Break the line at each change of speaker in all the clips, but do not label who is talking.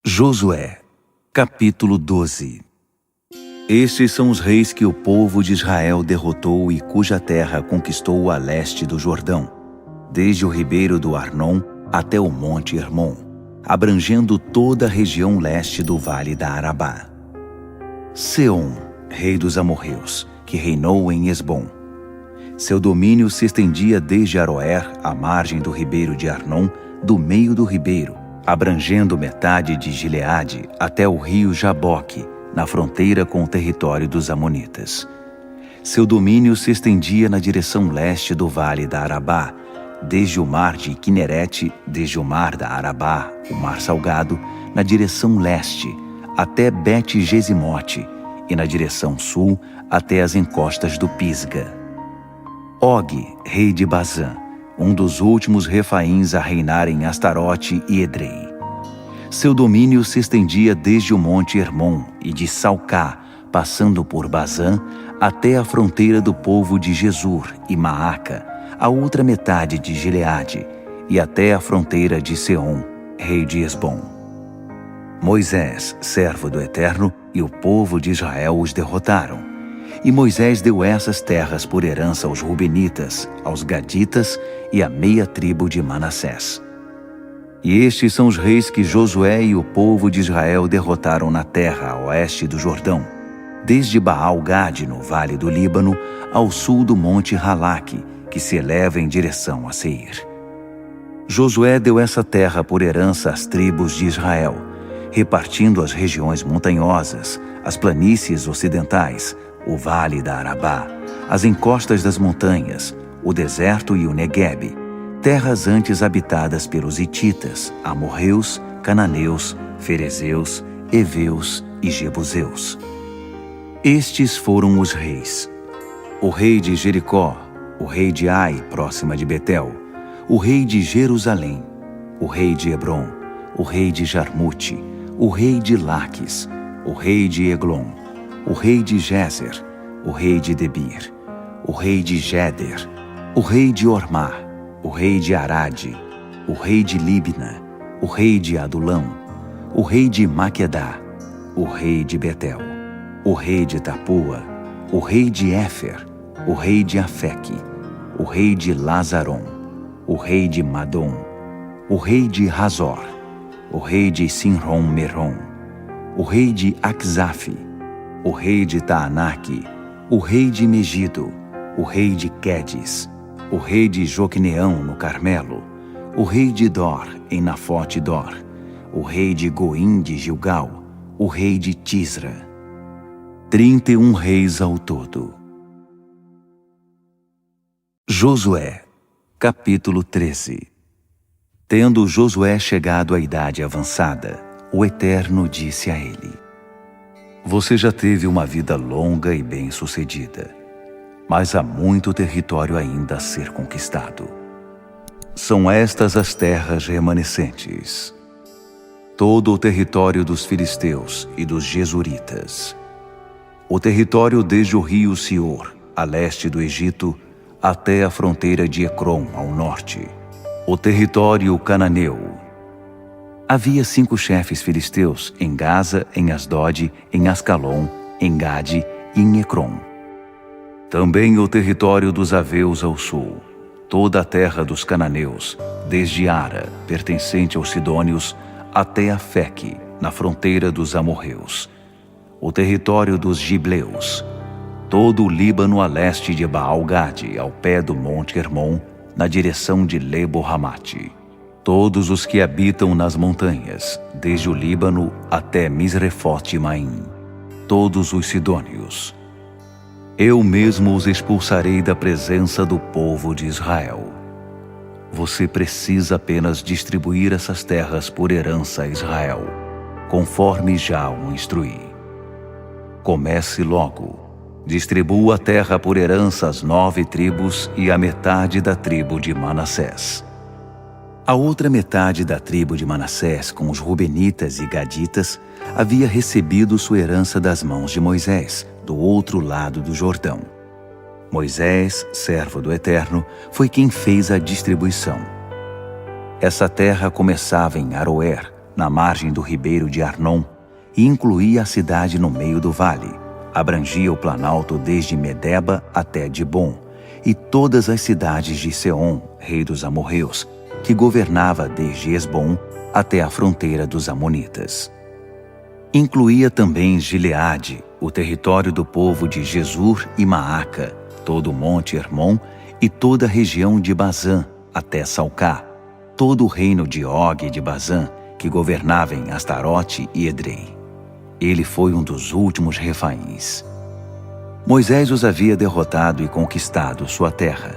Josué, capítulo 12. Estes são os reis que o povo de Israel derrotou e cuja terra conquistou a leste do Jordão, desde o ribeiro do Arnon até o monte Hermon, abrangendo toda a região leste do vale da Arabá. Seom, rei dos amorreus, que reinou em Hesbom. Seu domínio se estendia desde Aroer, à margem do ribeiro de Arnon, do meio do ribeiro, abrangendo metade de Gileade até o rio Jaboque, na fronteira com o território dos amonitas. Seu domínio se estendia na direção leste do vale da Arabá, desde o mar de Quinerete, desde o mar da Arabá, o mar salgado, na direção leste, até Bet-Gesimote, e na direção sul, até as encostas do Pisga. Og, rei de Bazã, um dos últimos refaíns a reinar em Astarote e Edrei. Seu domínio se estendia desde o monte Hermon e de Salcá, passando por Bazã, até a fronteira do povo de Jesur e Maaca, a outra metade de Gileade, e até a fronteira de Seom, rei de Hesbom. Moisés, servo do Eterno, e o povo de Israel os derrotaram. E Moisés deu essas terras por herança aos Rubenitas, aos Gaditas e à meia tribo de Manassés. E estes são os reis que Josué e o povo de Israel derrotaram na terra a oeste do Jordão, desde Baal-Gade, no vale do Líbano, ao sul do monte Halaque, que se eleva em direção a Seir. Josué deu essa terra por herança às tribos de Israel, repartindo as regiões montanhosas, as planícies ocidentais, o vale da Arabá, as encostas das montanhas, o deserto e o Neguebe, terras antes habitadas pelos hititas, amorreus, cananeus, ferezeus, heveus e jebuseus. Estes foram os reis: o rei de Jericó, o rei de Ai, próxima de Betel, o rei de Jerusalém, o rei de Hebron, o rei de Jarmute, o rei de Laques, o rei de Eglon, o rei de Gezer, o rei de Debir, o rei de Geder, o rei de Ormá, o rei de Arade, o rei de Libna, o rei de Adulão, o rei de Maquedá, o rei de Betel, o rei de Tapua, o rei de Éfer, o rei de Afeque, o rei de Lazaron, o rei de Madom, o rei de Razor, o rei de Sinrom-Merom, o rei de Axaf, o rei de Taanaque, o rei de Megido, o rei de Quedes, o rei de Joqueneão no Carmelo, o rei de Dor em Nafote-Dor, o rei de Goim de Gilgal, o rei de Tisra. 31 reis ao todo. Josué, capítulo 13. Tendo Josué chegado à idade avançada, o Eterno disse a ele: Você já teve uma vida longa e bem-sucedida, mas há muito território ainda a ser conquistado. São estas as terras remanescentes: todo o território dos filisteus e dos jesuritas, o território desde o rio Sior, a leste do Egito, até a fronteira de Ecrom, ao norte, o território cananeu. Havia 5 chefes filisteus em Gaza, em Asdod, em Ascalon, em Gade e em Ecrom. Também o território dos aveus ao sul, toda a terra dos cananeus, desde Ara, pertencente aos sidônios, até Afeque, na fronteira dos amorreus. O território dos gibleus, todo o Líbano a leste de Baal-Gade, ao pé do monte Hermon, na direção de Lebo-Hamate. Todos os que habitam nas montanhas, desde o Líbano até Misrefote-Maim, todos os sidônios. Eu mesmo os expulsarei da presença do povo de Israel. Você precisa apenas distribuir essas terras por herança a Israel, conforme já o instruí. Comece logo. Distribua a terra por herança às 9 tribos e a metade da tribo de Manassés. A outra metade da tribo de Manassés, com os Rubenitas e Gaditas, havia recebido sua herança das mãos de Moisés, do outro lado do Jordão. Moisés, servo do Eterno, foi quem fez a distribuição. Essa terra começava em Aroer, na margem do ribeiro de Arnon, e incluía a cidade no meio do vale. Abrangia o planalto desde Medeba até Dibom, e todas as cidades de Seom, rei dos amorreus, que governava desde Esbom até a fronteira dos amonitas. Incluía também Gileade, o território do povo de Jesur e Maaca, todo o monte Hermon e toda a região de Bazã, até Salcá, todo o reino de Og de Bazã, que governava em Astarote e Edrei. Ele foi um dos últimos refaíns. Moisés os havia derrotado e conquistado sua terra.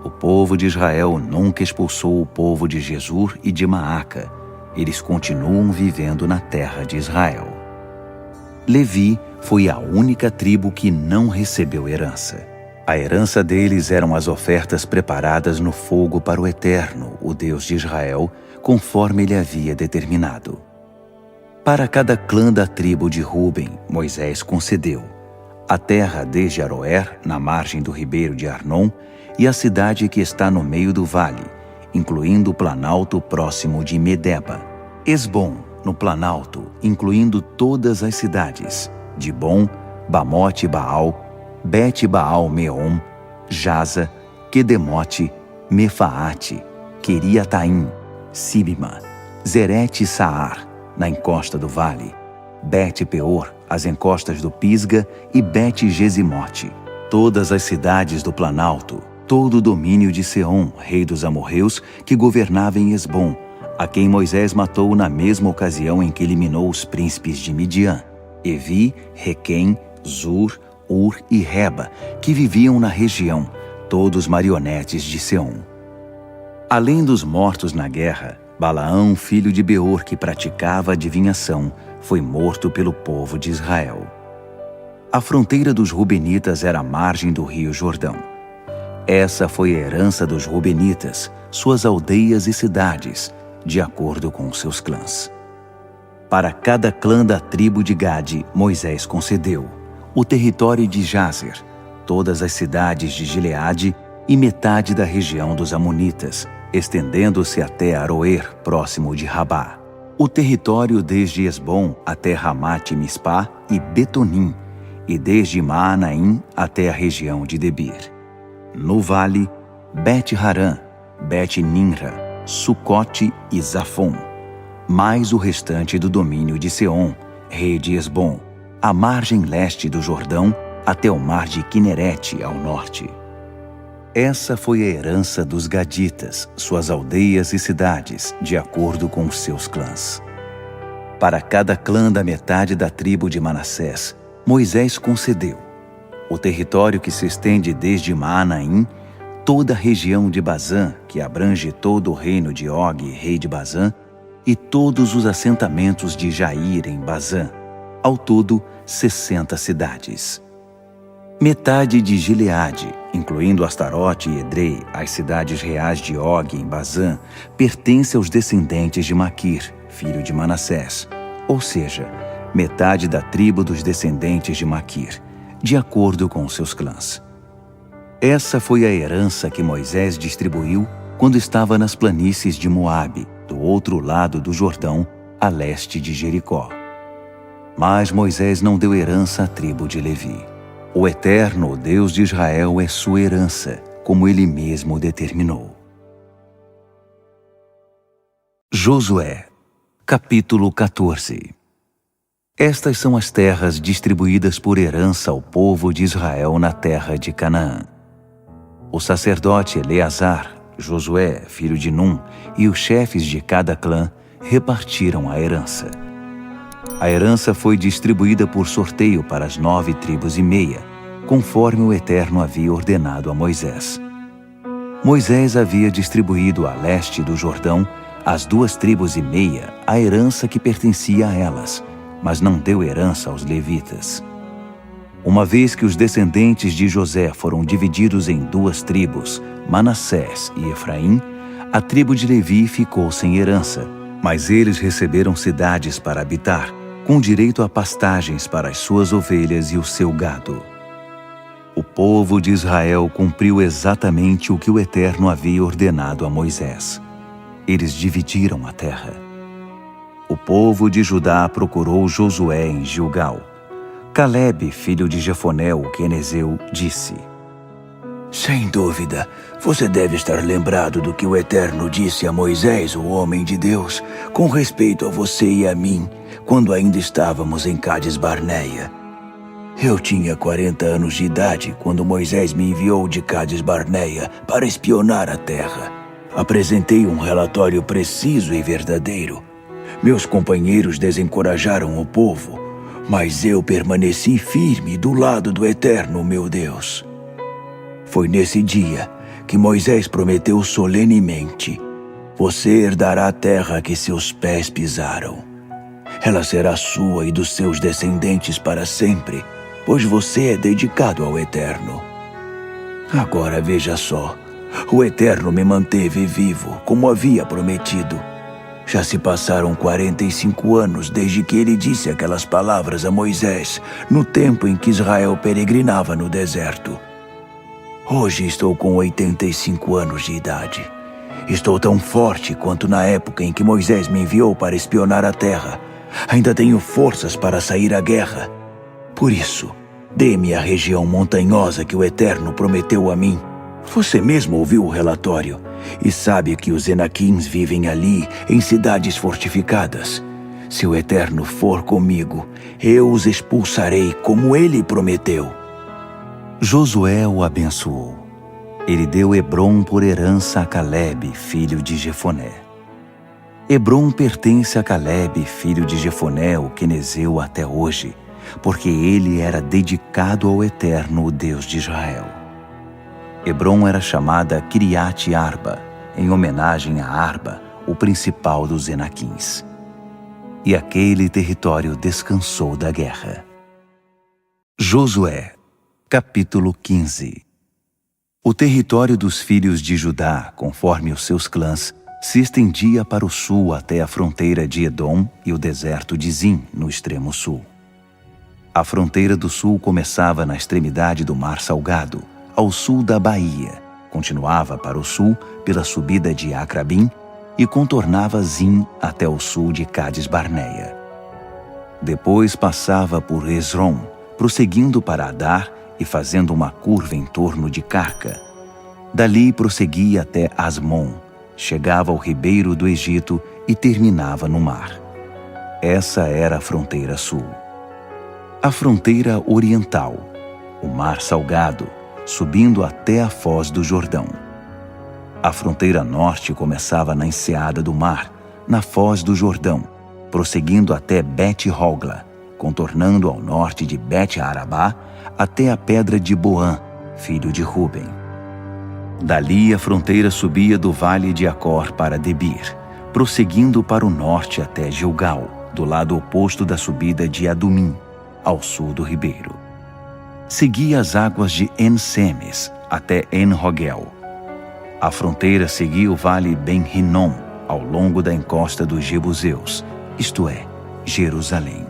O povo de Israel nunca expulsou o povo de Jesur e de Maaca. Eles continuam vivendo na terra de Israel. Levi foi a única tribo que não recebeu herança. A herança deles eram as ofertas preparadas no fogo para o Eterno, o Deus de Israel, conforme ele havia determinado. Para cada clã da tribo de Ruben, Moisés concedeu a terra desde Aroer, na margem do ribeiro de Arnon, e a cidade que está no meio do vale, incluindo o planalto próximo de Medeba, Esbom, no planalto, incluindo todas as cidades, Dibom, Bamote Baal, Bet Baal Meom, Jaza, Quedemote, Mefaate, Queriataim, Sibma, Zerete Saar, na encosta do vale, Bet Peor, as encostas do Pisga, e Bet Gesimote, todas as cidades do planalto, todo o domínio de Seom, rei dos amorreus, que governava em Esbom, a quem Moisés matou na mesma ocasião em que eliminou os príncipes de Midian, Evi, Requem, Zur, Ur e Reba, que viviam na região, todos marionetes de Seom. Além dos mortos na guerra, Balaão, filho de Beor, que praticava adivinhação, foi morto pelo povo de Israel. A fronteira dos Rubenitas era a margem do rio Jordão. Essa foi a herança dos Rubenitas, suas aldeias e cidades, de acordo com seus clãs. Para cada clã da tribo de Gade, Moisés concedeu o território de Jazer, todas as cidades de Gileade e metade da região dos Amonitas, estendendo-se até Aroer, próximo de Rabá. O território desde Esbom até Ramate-Mispá e Betonim, e desde Maanaim até a região de Debir. No vale, Bet-Harã, Bet-Nimra, Sucote e Zafon, mais o restante do domínio de Seom, rei de Esbom, a margem leste do Jordão até o mar de Quinerete ao norte. Essa foi a herança dos Gaditas, suas aldeias e cidades, de acordo com os seus clãs. Para cada clã da metade da tribo de Manassés, Moisés concedeu o território que se estende desde Maanaim, toda a região de Bazã, que abrange todo o reino de Og, rei de Bazã, e todos os assentamentos de Jair em Bazã, ao todo 60 cidades. Metade de Gileade, incluindo Astarote e Edrei, as cidades reais de Og em Bazã, pertence aos descendentes de Maquir, filho de Manassés, ou seja, metade da tribo dos descendentes de Maquir, de acordo com seus clãs. Essa foi a herança que Moisés distribuiu quando estava nas planícies de Moabe, do outro lado do Jordão, a leste de Jericó. Mas Moisés não deu herança à tribo de Levi. O Eterno, o Deus de Israel, é sua herança, como ele mesmo determinou. Josué, capítulo 14. Estas são as terras distribuídas por herança ao povo de Israel na terra de Canaã. O sacerdote Eleazar, Josué, filho de Num, e os chefes de cada clã repartiram a herança. A herança foi distribuída por sorteio para as 9 tribos e meia, conforme o Eterno havia ordenado a Moisés. Moisés havia distribuído a leste do Jordão, às 2 tribos e meia, a herança que pertencia a elas, mas não deu herança aos levitas. Uma vez que os descendentes de José foram divididos em 2 tribos, Manassés e Efraim, a tribo de Levi ficou sem herança, mas eles receberam cidades para habitar, com direito a pastagens para as suas ovelhas e o seu gado. O povo de Israel cumpriu exatamente o que o Eterno havia ordenado a Moisés. Eles dividiram a terra. o povo de Judá procurou Josué em Gilgal. Calebe, filho de Jefoné, o quenezeu, disse:
Sem dúvida, você deve estar lembrado do que o Eterno disse a Moisés, o homem de Deus, com respeito a você e a mim, quando ainda estávamos em Cádiz Barneia. Eu tinha 40 anos de idade quando Moisés me enviou de Cádiz Barneia para espionar a terra. Apresentei um relatório preciso e verdadeiro. Meus companheiros desencorajaram o povo, mas eu permaneci firme do lado do Eterno, meu Deus. Foi nesse dia que Moisés prometeu solenemente: você herdará a terra que seus pés pisaram. Ela será sua e dos seus descendentes para sempre, pois você é dedicado ao Eterno. Agora veja só, o Eterno me manteve vivo, como havia prometido. Já se passaram 45 anos desde que ele disse aquelas palavras a Moisés, no tempo em que Israel peregrinava no deserto. Hoje estou com 85 anos de idade. Estou tão forte quanto na época em que Moisés me enviou para espionar a terra. Ainda tenho forças para sair à guerra. Por isso, dê-me a região montanhosa que o Eterno prometeu a mim. Você mesmo ouviu o relatório e sabe que os Enaquins vivem ali, em cidades fortificadas. Se o Eterno for comigo, eu os expulsarei como ele prometeu.
Josué o abençoou. Ele deu Hebrom por herança a Calebe, filho de Jefoné. Hebrom pertence a Calebe, filho de Jefoné, o quenezeu, até hoje, porque ele era dedicado ao Eterno, o Deus de Israel. Hebrom era chamada Kiriat Arba, em homenagem a Arba, o principal dos Enaquins. E aquele território descansou da guerra. Josué, capítulo 15. O território dos filhos de Judá, conforme os seus clãs, se estendia para o sul até a fronteira de Edom e o deserto de Zim, no extremo sul. A fronteira do sul começava na extremidade do Mar Salgado, ao sul da Baía, continuava para o sul pela subida de Acrabim e contornava Zim até o sul de Cádiz Barneia. Depois passava por Esrom, prosseguindo para Adar e fazendo uma curva em torno de Carca. Dali prosseguia até Asmon, chegava ao ribeiro do Egito e terminava no mar. Essa era a fronteira sul. A fronteira oriental, o Mar Salgado, subindo até a foz do Jordão. A fronteira norte começava na enseada do mar, na foz do Jordão, prosseguindo até Bet-Hogla, contornando ao norte de Bet-Arabá até a pedra de Boã, filho de Ruben. Dali a fronteira subia do vale de Acor para Debir, prosseguindo para o norte até Gilgal, do lado oposto da subida de Adumim, ao sul do ribeiro. Seguia as águas de En-Semes até En-Rogel. A fronteira seguia o vale Ben-Rinom, ao longo da encosta dos Jebuseus, isto é, Jerusalém.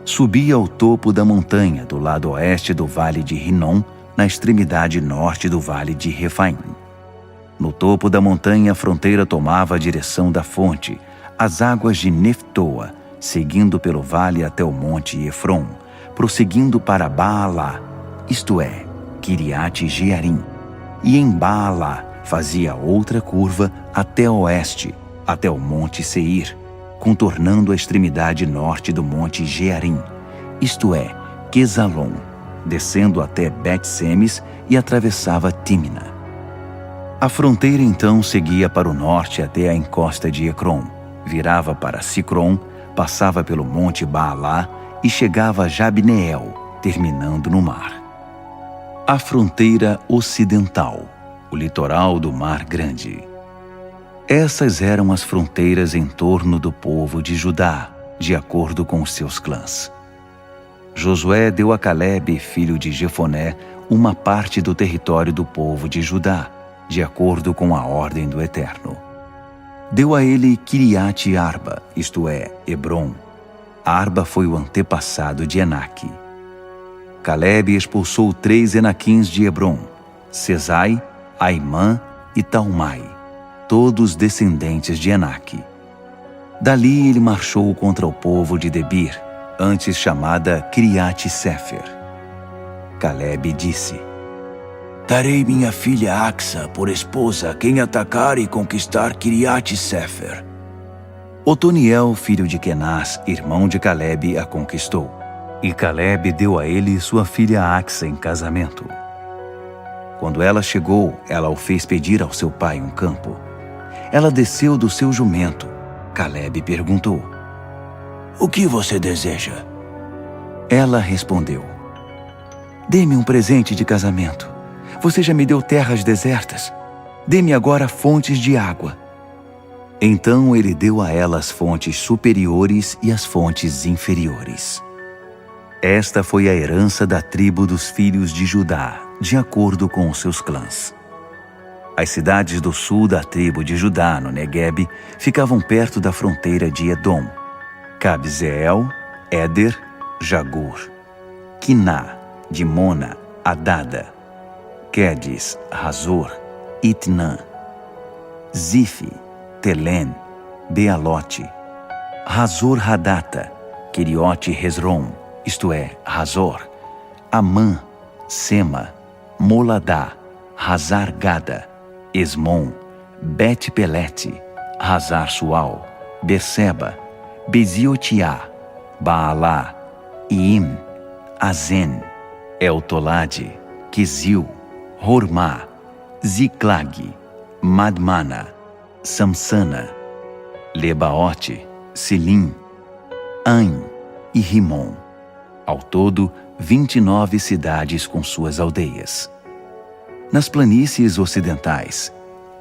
Subia ao topo da montanha do lado oeste do vale de Rinom, na extremidade norte do vale de Refaim. No topo da montanha a fronteira tomava a direção da fonte, as águas de Neftoa, seguindo pelo vale até o monte Efron, prosseguindo para Baalá, isto é, Kiriat Jearim, e em Baalá fazia outra curva até oeste, até o monte Seir, contornando a extremidade norte do monte Jearim, isto é, Quesalon, descendo até Bet-Semes e atravessava Tímina. A fronteira então seguia para o norte até a encosta de Ecrom, virava para Sicrom, passava pelo monte Baalá e chegava a Jabneel, terminando no mar. A fronteira ocidental, o litoral do Mar Grande. Essas eram as fronteiras em torno do povo de Judá, de acordo com os seus clãs. Josué deu a Calebe, filho de Jefoné, uma parte do território do povo de Judá, de acordo com a ordem do Eterno. Deu a ele Kiriat Arba, isto é, Hebrom. Arba foi o antepassado de Enaque. Calebe expulsou 3 Enaquins de Hebrom, Sesai, Aimã e Talmai, todos descendentes de Enaque. Dali ele marchou contra o povo de Debir, antes chamada Kiriat-Sefer. Calebe disse:
Darei minha filha Axa por esposa a quem atacar e conquistar Kiriat-Sefer.
Otoniel, filho de Kenaz, irmão de Calebe, a conquistou. E Calebe deu a ele sua filha Axa em casamento. Quando ela chegou, ela o fez pedir ao seu pai um campo. Ela desceu do seu jumento. Calebe perguntou:
O que você deseja?
Ela respondeu: Dê-me um presente de casamento. Você já me deu terras desertas. Dê-me agora fontes de água. Então ele deu a ela as fontes superiores e as fontes inferiores. Esta foi a herança da tribo dos filhos de Judá, de acordo com os seus clãs. As cidades do sul da tribo de Judá, no Neguebe, ficavam perto da fronteira de Edom: Cabzeel, Éder, Jagur, Quiná, Dimona, Adada, Quedes, Razor, Itnã, Zife, Telém, Bealote, Razor Hadata, Queriote Hezron, isto é, Razor, Amã, Sema, Moladá, Hazar Gada, Esmon, Bet-Pelete, Hazar Sual, Berseba, Beziotiá, Baalá, Iim, Azen, Eltolade, Quizil, Hormá, Ziclag, Madmana, Samsana, Lebaote, Silim, Ain e Rimon. Ao todo, 29 cidades com suas aldeias. Nas planícies ocidentais,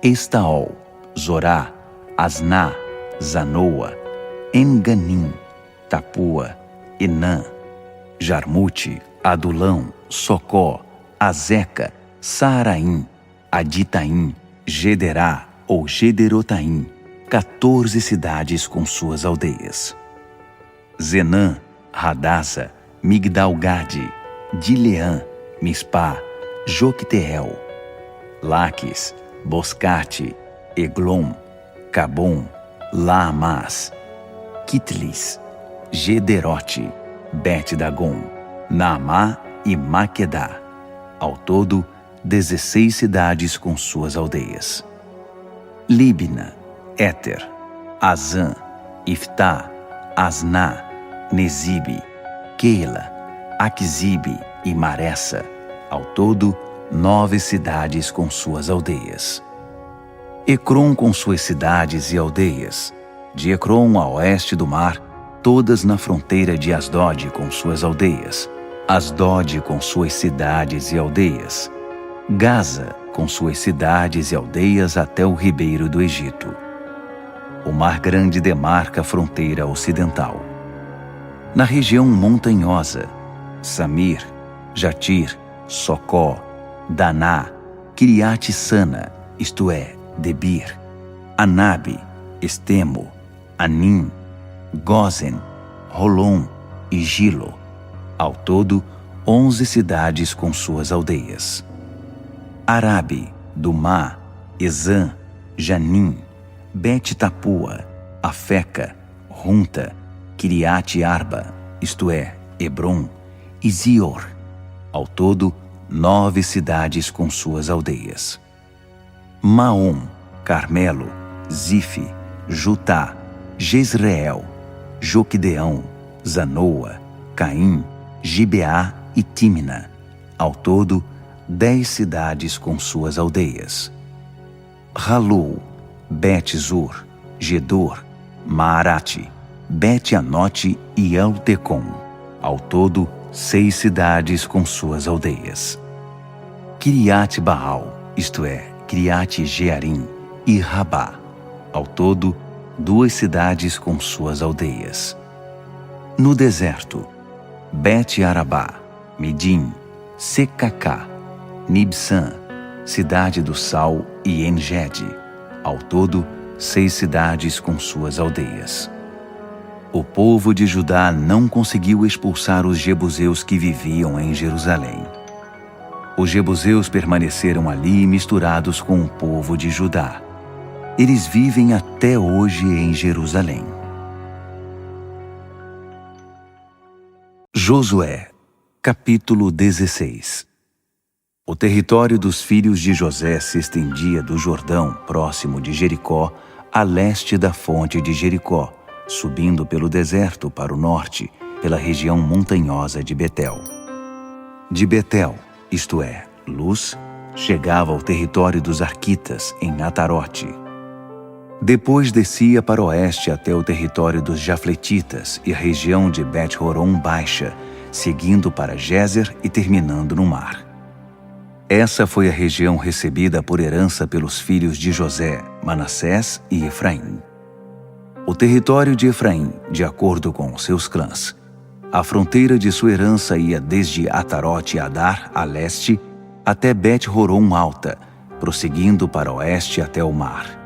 Estaol, Zorá, Asná, Zanoa, Enganim, Tapua, Enã, Jarmute, Adulão, Socó, Azeca, Saaraim, Aditaim, Gederá ou Gederotaim, 14 cidades com suas aldeias. Zenã, Hadassa, Migdal-Gade, Dileã, Mispá, Jocteel, Laques, Boscate, Eglon, Cabom, Laamás, Kitlis, Gederote, Bet-Dagon, Naamá e Maquedá. Ao todo, 16 cidades com suas aldeias. Líbina, Éter, Azã, Iftá, Asná, Nezibe, Keila, Aquisibe e Maressa. Ao todo, 9 cidades com suas aldeias. Ecrom com suas cidades e aldeias. De Ecrom a oeste do mar, todas na fronteira de Asdod com suas aldeias. Asdod com suas cidades e aldeias. Gaza com suas cidades e aldeias até o ribeiro do Egito. O Mar Grande demarca a fronteira ocidental. Na região montanhosa, Samir, Jatir, Socó, Daná, Kiriat-Sana, isto é, Debir, Anabe, Estemo, Anim, Gozen, Rolom e Gilo. Ao todo, 11 cidades com suas aldeias. Arabe, Dumá, Ezã, Janim, Bet-Tapua, Afeca, Runta, Kiriat-Arba, isto é, Hebron, e Zior. Ao todo, 9 cidades com suas aldeias. Maom, Carmelo, Zife, Jutá, Jezreel, Joquideão, Zanoa, Caim, Gibeá e Tímina. Ao todo, 10 cidades com suas aldeias. Halou, Bet-Zur, Gedor, Maarate, Bet-Anote e Eltecom. Ao todo, 6 cidades com suas aldeias. Kiriat-Baal, isto é, Kiriat-Jearim e Rabá. Ao todo, 2 cidades com suas aldeias. No deserto, Bet-Arabá, Midim, Secacá, Nibsã, Cidade do Sal e Engede. Ao todo, 6 cidades com suas aldeias. O povo de Judá não conseguiu expulsar os jebuseus que viviam em Jerusalém. Os jebuseus permaneceram ali misturados com o povo de Judá. Eles vivem até hoje em Jerusalém. Josué, capítulo 16. O território dos filhos de José se estendia do Jordão, próximo de Jericó, a leste da fonte de Jericó, subindo pelo deserto para o norte, pela região montanhosa de Betel. De Betel, isto é, Luz, chegava ao território dos Arquitas, em Atarote. Depois descia para o oeste até o território dos Jafletitas e a região de Bet-Horon Baixa, seguindo para Gézer e terminando no mar. Essa foi a região recebida por herança pelos filhos de José, Manassés e Efraim. O território de Efraim, de acordo com os seus clãs. A fronteira de sua herança ia desde Atarote Adar, a leste, até Bet-Horon Alta, prosseguindo para o oeste até o mar.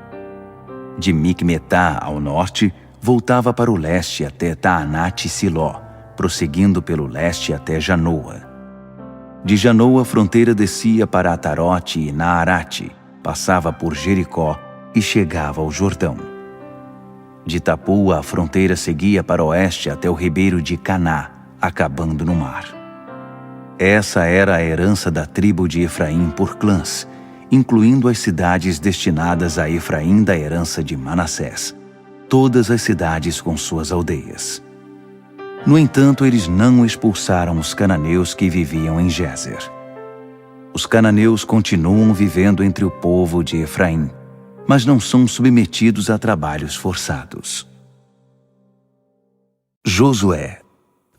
De Micmetá ao norte, voltava para o leste até Taanate Siló, prosseguindo pelo leste até Janoa. De Janoa, a fronteira descia para Atarote e Naarate, passava por Jericó e chegava ao Jordão. De Tapua, a fronteira seguia para o oeste até o ribeiro de Caná, acabando no mar. Essa era a herança da tribo de Efraim por clãs, incluindo as cidades destinadas a Efraim da herança de Manassés, todas as cidades com suas aldeias. No entanto, eles não expulsaram os cananeus que viviam em Gézer. Os cananeus continuam vivendo entre o povo de Efraim, mas não são submetidos a trabalhos forçados. Josué,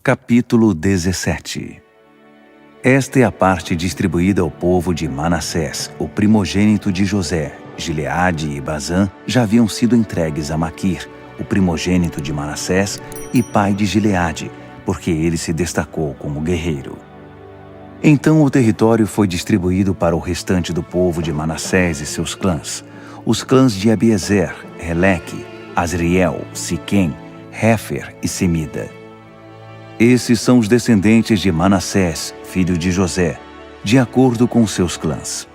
capítulo 17. Esta é a parte distribuída ao povo de Manassés, o primogênito de José. Gileade e Bazã já haviam sido entregues a Maquir, o primogênito de Manassés e pai de Gileade, porque ele se destacou como guerreiro. Então o território foi distribuído para o restante do povo de Manassés e seus clãs, os clãs de Abiezer, Heleque, Asriel, Siquém, Hefer e Semida. Esses são os descendentes de Manassés, filho de José, de acordo com seus clãs.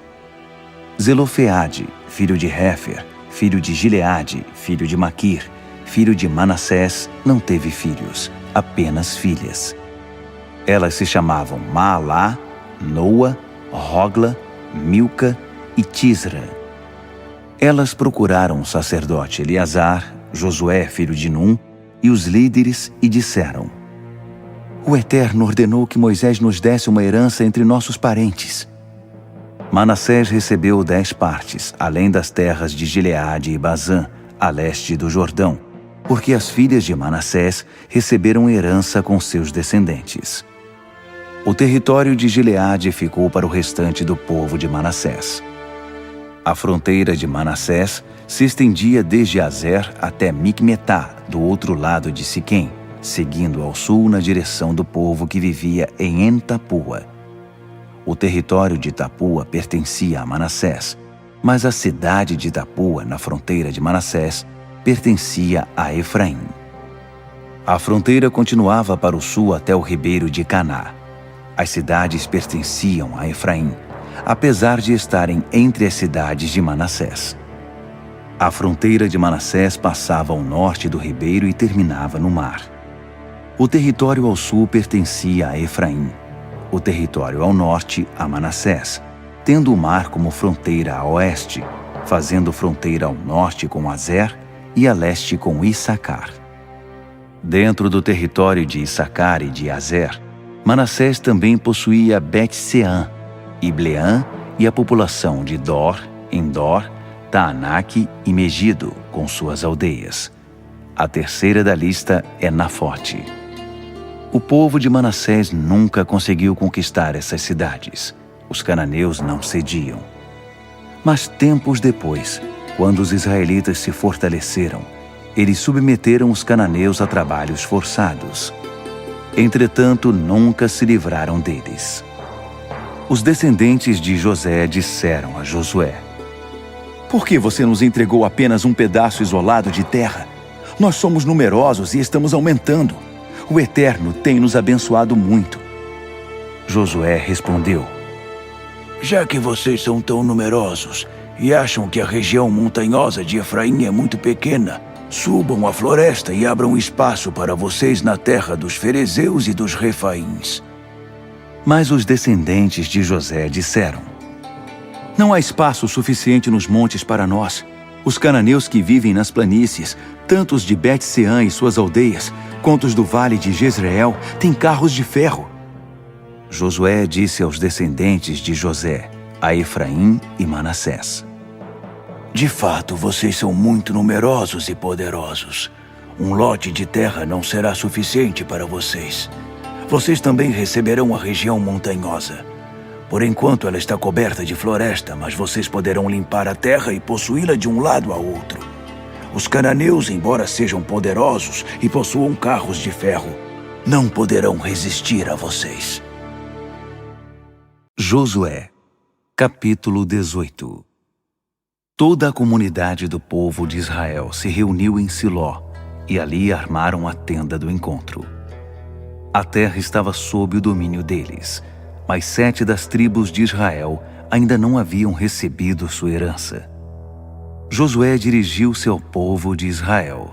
Zelofeade, filho de Hefer, filho de Gileade, filho de Maquir, filho de Manassés, não teve filhos, apenas filhas. Elas se chamavam Maalá, Noa, Rogla, Milca e Tisra. Elas procuraram o sacerdote Eleazar, Josué, filho de Num, e os líderes e disseram: O Eterno ordenou que Moisés nos desse uma herança entre nossos parentes. Manassés recebeu 10 partes, além das terras de Gileade e Bazã, a leste do Jordão, porque as filhas de Manassés receberam herança com seus descendentes. O território de Gileade ficou para o restante do povo de Manassés. A fronteira de Manassés se estendia desde Azer até Micmetá, do outro lado de Siquém, seguindo ao sul na direção do povo que vivia em En-Tapua. O território de Tapua pertencia a Manassés, mas a cidade de Tapua, na fronteira de Manassés, pertencia a Efraim. A fronteira continuava para o sul até o ribeiro de Caná. As cidades pertenciam a Efraim, apesar de estarem entre as cidades de Manassés. A fronteira de Manassés passava ao norte do ribeiro e terminava no mar. O território ao sul pertencia a Efraim, o território ao norte a Manassés, tendo o mar como fronteira a oeste, fazendo fronteira ao norte com Azer e a leste com Issacar. Dentro do território de Issacar e de Azer, Manassés também possuía Bet-Seã, Ibleã e a população de Dor, Endor, Taanaque e Megido, com suas aldeias. A terceira da lista é Nafote. O povo de Manassés nunca conseguiu conquistar essas cidades. Os cananeus não cediam. Mas tempos depois, quando os israelitas se fortaleceram, eles submeteram os cananeus a trabalhos forçados. Entretanto, nunca se livraram deles. Os descendentes de José disseram a Josué: Por que você nos entregou apenas um pedaço isolado de terra? Nós somos numerosos e estamos aumentando. O Eterno tem nos abençoado muito. Josué respondeu:
Já que vocês são tão numerosos e acham que a região montanhosa de Efraim é muito pequena, Subam à floresta e abram espaço para vocês na terra dos ferezeus e dos refaíns.
Mas os descendentes de José disseram: Não há espaço suficiente nos montes para nós. Os cananeus que vivem nas planícies, tanto os de Bet-Seã e suas aldeias, quanto os do vale de Jezreel, têm carros de ferro. Josué disse aos descendentes de José, a Efraim e Manassés:
De fato, vocês são muito numerosos e poderosos. Um lote de terra não será suficiente para vocês. Vocês também receberão a região montanhosa. Por enquanto ela está coberta de floresta, mas vocês poderão limpar a terra e possuí-la de um lado a outro. Os cananeus, embora sejam poderosos e possuam carros de ferro, não poderão resistir a vocês.
Josué, capítulo 18. Toda a comunidade do povo de Israel se reuniu em Siló, e ali armaram a tenda do encontro. A terra estava sob o domínio deles, mas 7 das tribos de Israel ainda não haviam recebido sua herança. Josué dirigiu-se ao povo de Israel: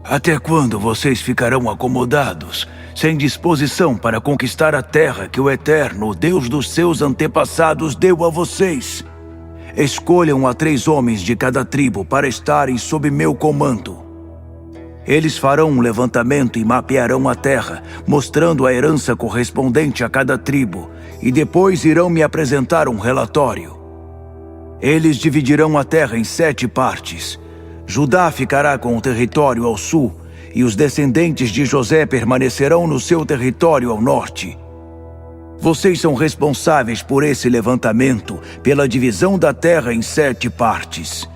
Até quando vocês ficarão acomodados, sem disposição para conquistar a terra que o Eterno, Deus dos seus antepassados, deu a vocês? Escolham a 3 homens de cada tribo para estarem sob meu comando. Eles farão um levantamento e mapearão a terra, mostrando a herança correspondente a cada tribo, e depois irão me apresentar um relatório. Eles dividirão a terra em 7 partes. Judá ficará com o território ao sul, e os descendentes de José permanecerão no seu território ao norte. Vocês são responsáveis por esse levantamento, pela divisão da terra em 7 partes.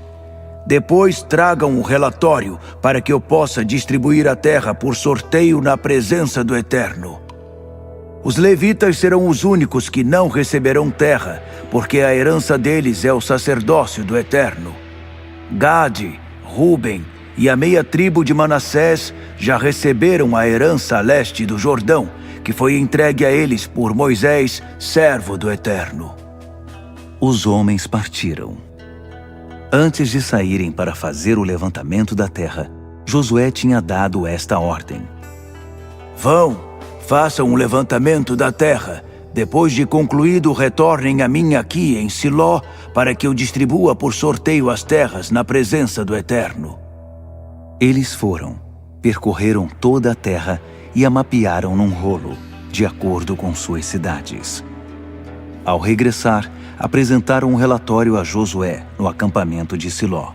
Depois tragam o relatório para que eu possa distribuir a terra por sorteio na presença do Eterno. Os levitas serão os únicos que não receberão terra, porque a herança deles é o sacerdócio do Eterno. Gade, Ruben e a meia tribo de Manassés já receberam a herança a leste do Jordão, que foi entregue a eles por Moisés, servo do Eterno.
Os homens partiram. Antes de saírem para fazer o levantamento da terra, Josué tinha dado esta ordem:
Vão, façam um levantamento da terra. Depois de concluído, retornem a mim aqui em Siló, para que eu distribua por sorteio as terras na presença do Eterno.
Eles foram, percorreram toda a terra e a mapearam num rolo, de acordo com suas cidades. Ao regressar, apresentaram um relatório a Josué no acampamento de Siló.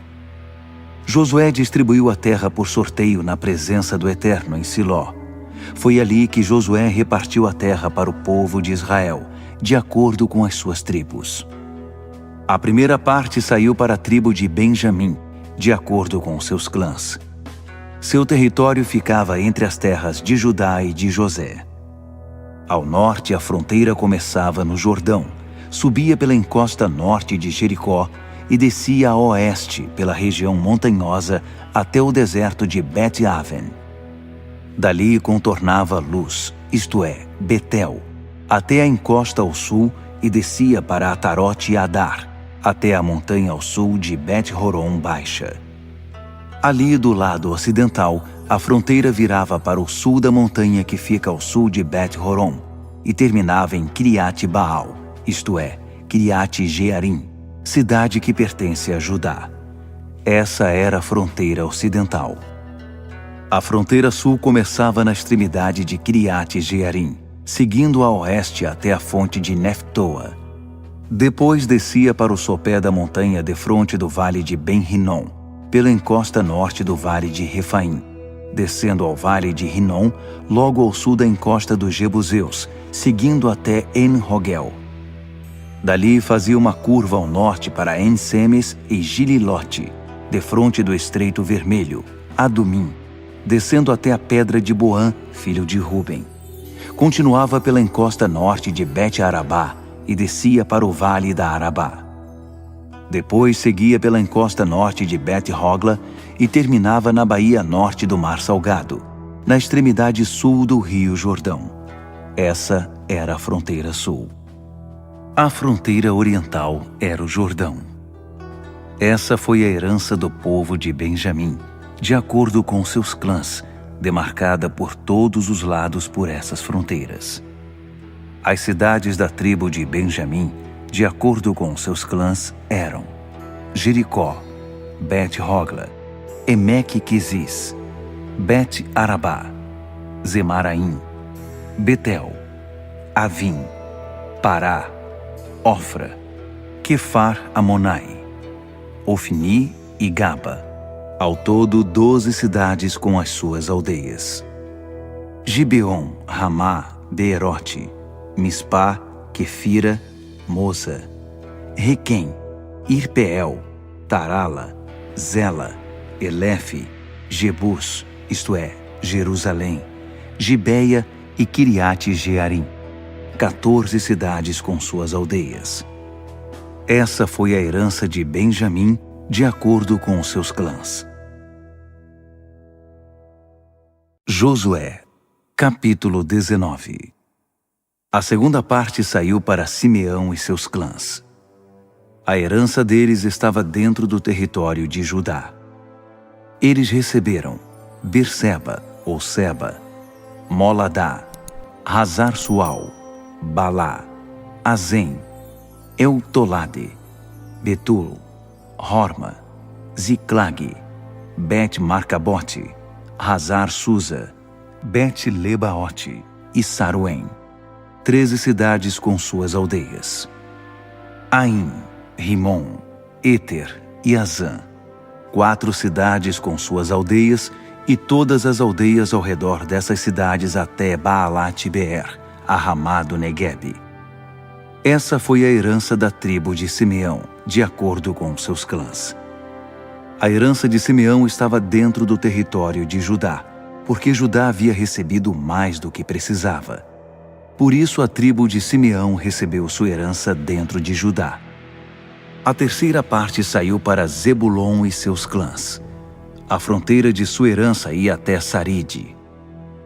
Josué distribuiu a terra por sorteio na presença do Eterno em Siló. Foi ali que Josué repartiu a terra para o povo de Israel, de acordo com as suas tribos. A primeira parte saiu para a tribo de Benjamim, de acordo com seus clãs. Seu território ficava entre as terras de Judá e de José. Ao norte, a fronteira começava no Jordão, subia pela encosta norte de Jericó e descia a oeste pela região montanhosa até o deserto de Bet-Aven. Dali contornava Luz, isto é, Betel, até a encosta ao sul e descia para Atarote e Adar, até a montanha ao sul de Bet-Horon Baixa. Ali do lado ocidental, a fronteira virava para o sul da montanha que fica ao sul de Bet-Horon e terminava em Criate Baal, isto é, Criate Jearim, cidade que pertence a Judá. Essa era a fronteira ocidental. A fronteira sul começava na extremidade de Criate Jearim, seguindo a oeste até a fonte de Neftoa. Depois descia para o sopé da montanha defronte do vale de Ben-Rinom, pela encosta norte do vale de Refaim, descendo ao vale de Rinom, logo ao sul da encosta dos Jebuseus, seguindo até En-Rogel. Dali fazia uma curva ao norte para En-Semes e Gililote, defronte do Estreito Vermelho, Adumim, descendo até a pedra de Boã, filho de Ruben. Continuava pela encosta norte de Bet-Arabá e descia para o vale da Arabá. Depois seguia pela encosta norte de Bet-Hogla e terminava na baía norte do Mar Salgado, na extremidade sul do rio Jordão. Essa era a fronteira sul. A fronteira oriental era o Jordão. Essa foi a herança do povo de Benjamim, de acordo com seus clãs, demarcada por todos os lados por essas fronteiras. As cidades da tribo de Benjamim, de acordo com seus clãs, eram Jericó, Bet-Hogla, Emeque-Quezis, Bet-Arabá, Zemaraim, Betel, Avim, Pará, Ofra, Quefar-Amonai, Ofni e Gaba. Ao todo 12 cidades com as suas aldeias. Gibeon, Ramá, Beerote, Mispá, Quefira, Moza, Requém, Irpeel, Tarala, Zela, Elefe, Jebus, isto é, Jerusalém, Gibeia e Quiriate-Jearim, 14 cidades com suas aldeias. Essa foi a herança de Benjamim, de acordo com seus clãs. Josué, capítulo 19. A segunda parte saiu para Simeão e seus clãs. A herança deles estava dentro do território de Judá. Eles receberam Berseba, ou Seba, Moladá, Hazar-Sual, Balá, Azem, Eutolade, Betul, Horma, Ziclag, Bet-Marcabote, Hazar-Susa, Bet-Lebaote e Saruém, 13 cidades com suas aldeias. Aim, Rimon, Éter e Azã, 4 cidades com suas aldeias e todas as aldeias ao redor dessas cidades até Baalat-Beer, a Ramá do Neguebe. Essa foi a herança da tribo de Simeão, de acordo com seus clãs. A herança de Simeão estava dentro do território de Judá, porque Judá havia recebido mais do que precisava. Por isso a tribo de Simeão recebeu sua herança dentro de Judá. A terceira parte saiu para Zebulon e seus clãs. A fronteira de sua herança ia até Saride.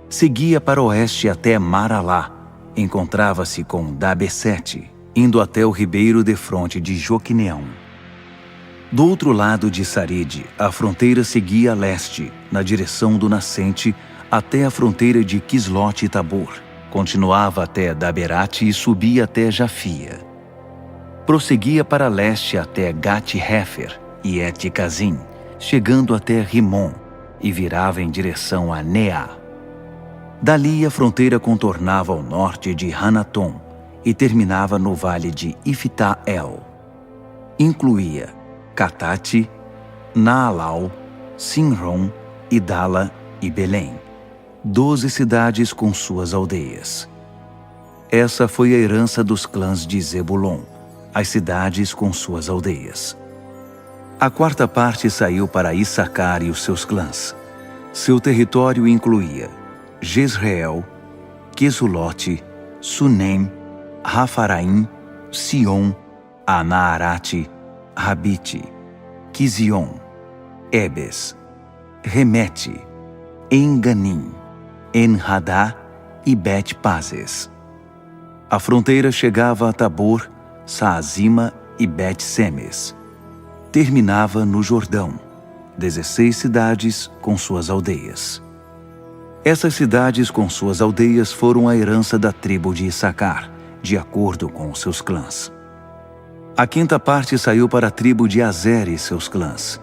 Seguia para o oeste até Maralá. Encontrava-se com Dabesete, indo até o ribeiro defronte de Joquineão. Do outro lado de Saride, a fronteira seguia a leste, na direção do nascente, até a fronteira de Quislote-Tabor. Continuava até Daberate e subia até Jafia. Prosseguia para leste até Gat-Hefer e Et-Cazim, chegando até Rimon, e virava em direção a Neá. Dali a fronteira contornava ao norte de Hanatom e terminava no vale de Ifta-El. Incluía Catate, Naalau, Sinrom, Idala e Belém, 12 cidades com suas aldeias. Essa foi a herança dos clãs de Zebulon, as cidades com suas aldeias. A quarta parte saiu para Issacar e os seus clãs. Seu território incluía Jezreel, Quesulote, Sunem, Rafaraim, Sion, Anaarate, Rabite, Quizion, Ebes, Remete, Enganim, Enhadá e Bet-Pazes. A fronteira chegava a Tabor, Saazima e Bet-Semes. Terminava no Jordão, 16 cidades com suas aldeias. Essas cidades com suas aldeias foram a herança da tribo de Issacar, de acordo com os seus clãs. A quinta parte saiu para a tribo de Azer e seus clãs.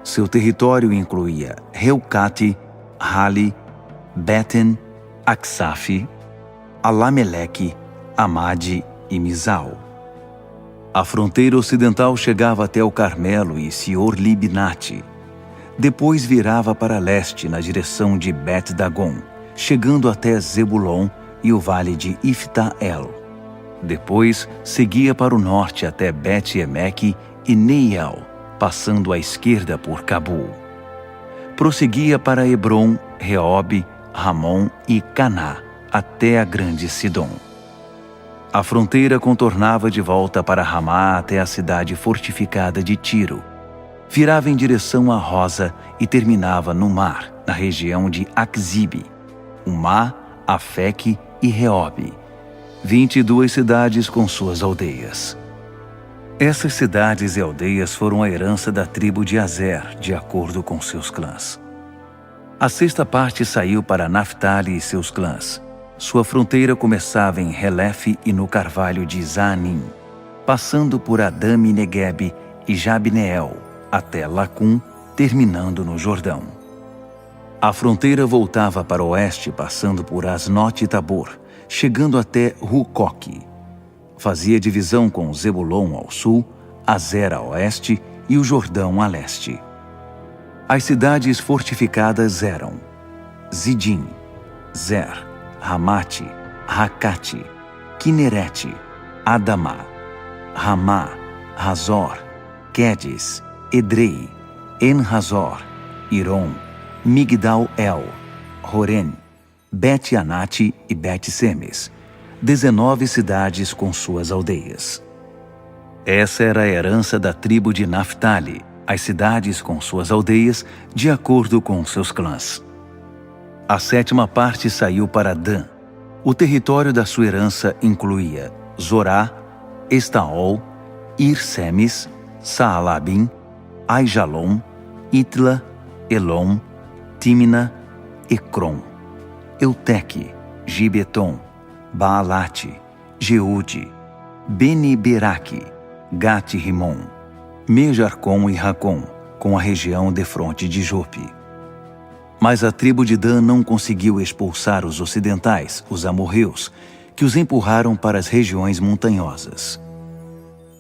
Seu território incluía Reucate, Hali, Beten, Aksaf, Alameleque, Amade e Mizal. A fronteira ocidental chegava até o Carmelo e Sior-Libnate. Depois virava para leste na direção de Bet-Dagon, chegando até Zebulon e o vale de Ifta-El. Depois seguia para o norte até Bet-Emeque e Neiel, passando à esquerda por Cabul. Prosseguia para Hebron, Reobe, Ramon e Caná, até a grande Sidom. A fronteira contornava de volta para Ramá até a cidade fortificada de Tiro. Virava em direção a Rosa e terminava no mar, na região de Axibe, Umá, Afeque e Reobe, 22 cidades com suas aldeias. Essas cidades e aldeias foram a herança da tribo de Azer, de acordo com seus clãs. A sexta parte saiu para Naftali e seus clãs. Sua fronteira começava em Helefe e no carvalho de Zaanim, passando por Adame Neguebe e Jabneel, até Lacum, terminando no Jordão. A fronteira voltava para o oeste, passando por Asnote e Tabor, chegando até Rucoque. Fazia divisão com Zebulon ao sul, Azer a oeste e o Jordão a leste. As cidades fortificadas eram Zidim, Zer, Ramate, Racate, Quinerete, Adamá, Ramá, Razor, Quedes, Edrei, En-Razor, Irom, Migdal-El, Horem, Bet-Anate e Bet-Semes, 19 cidades com suas aldeias. Essa era a herança da tribo de Naftali, as cidades com suas aldeias, de acordo com seus clãs. A sétima parte saiu para Dan. O território da sua herança incluía Zorá, Estaol, Ir-Semes, Saalabim, Aijalon, Itla, Elom, Tímina, Ecrom, Euteque, Gibeton, Baalate, Jeude, Beni-Beraque, Gate-Rimon, Mejarcom e Racom, com a região defronte de Jope. Mas a tribo de Dan não conseguiu expulsar os ocidentais, os amorreus, que os empurraram para as regiões montanhosas.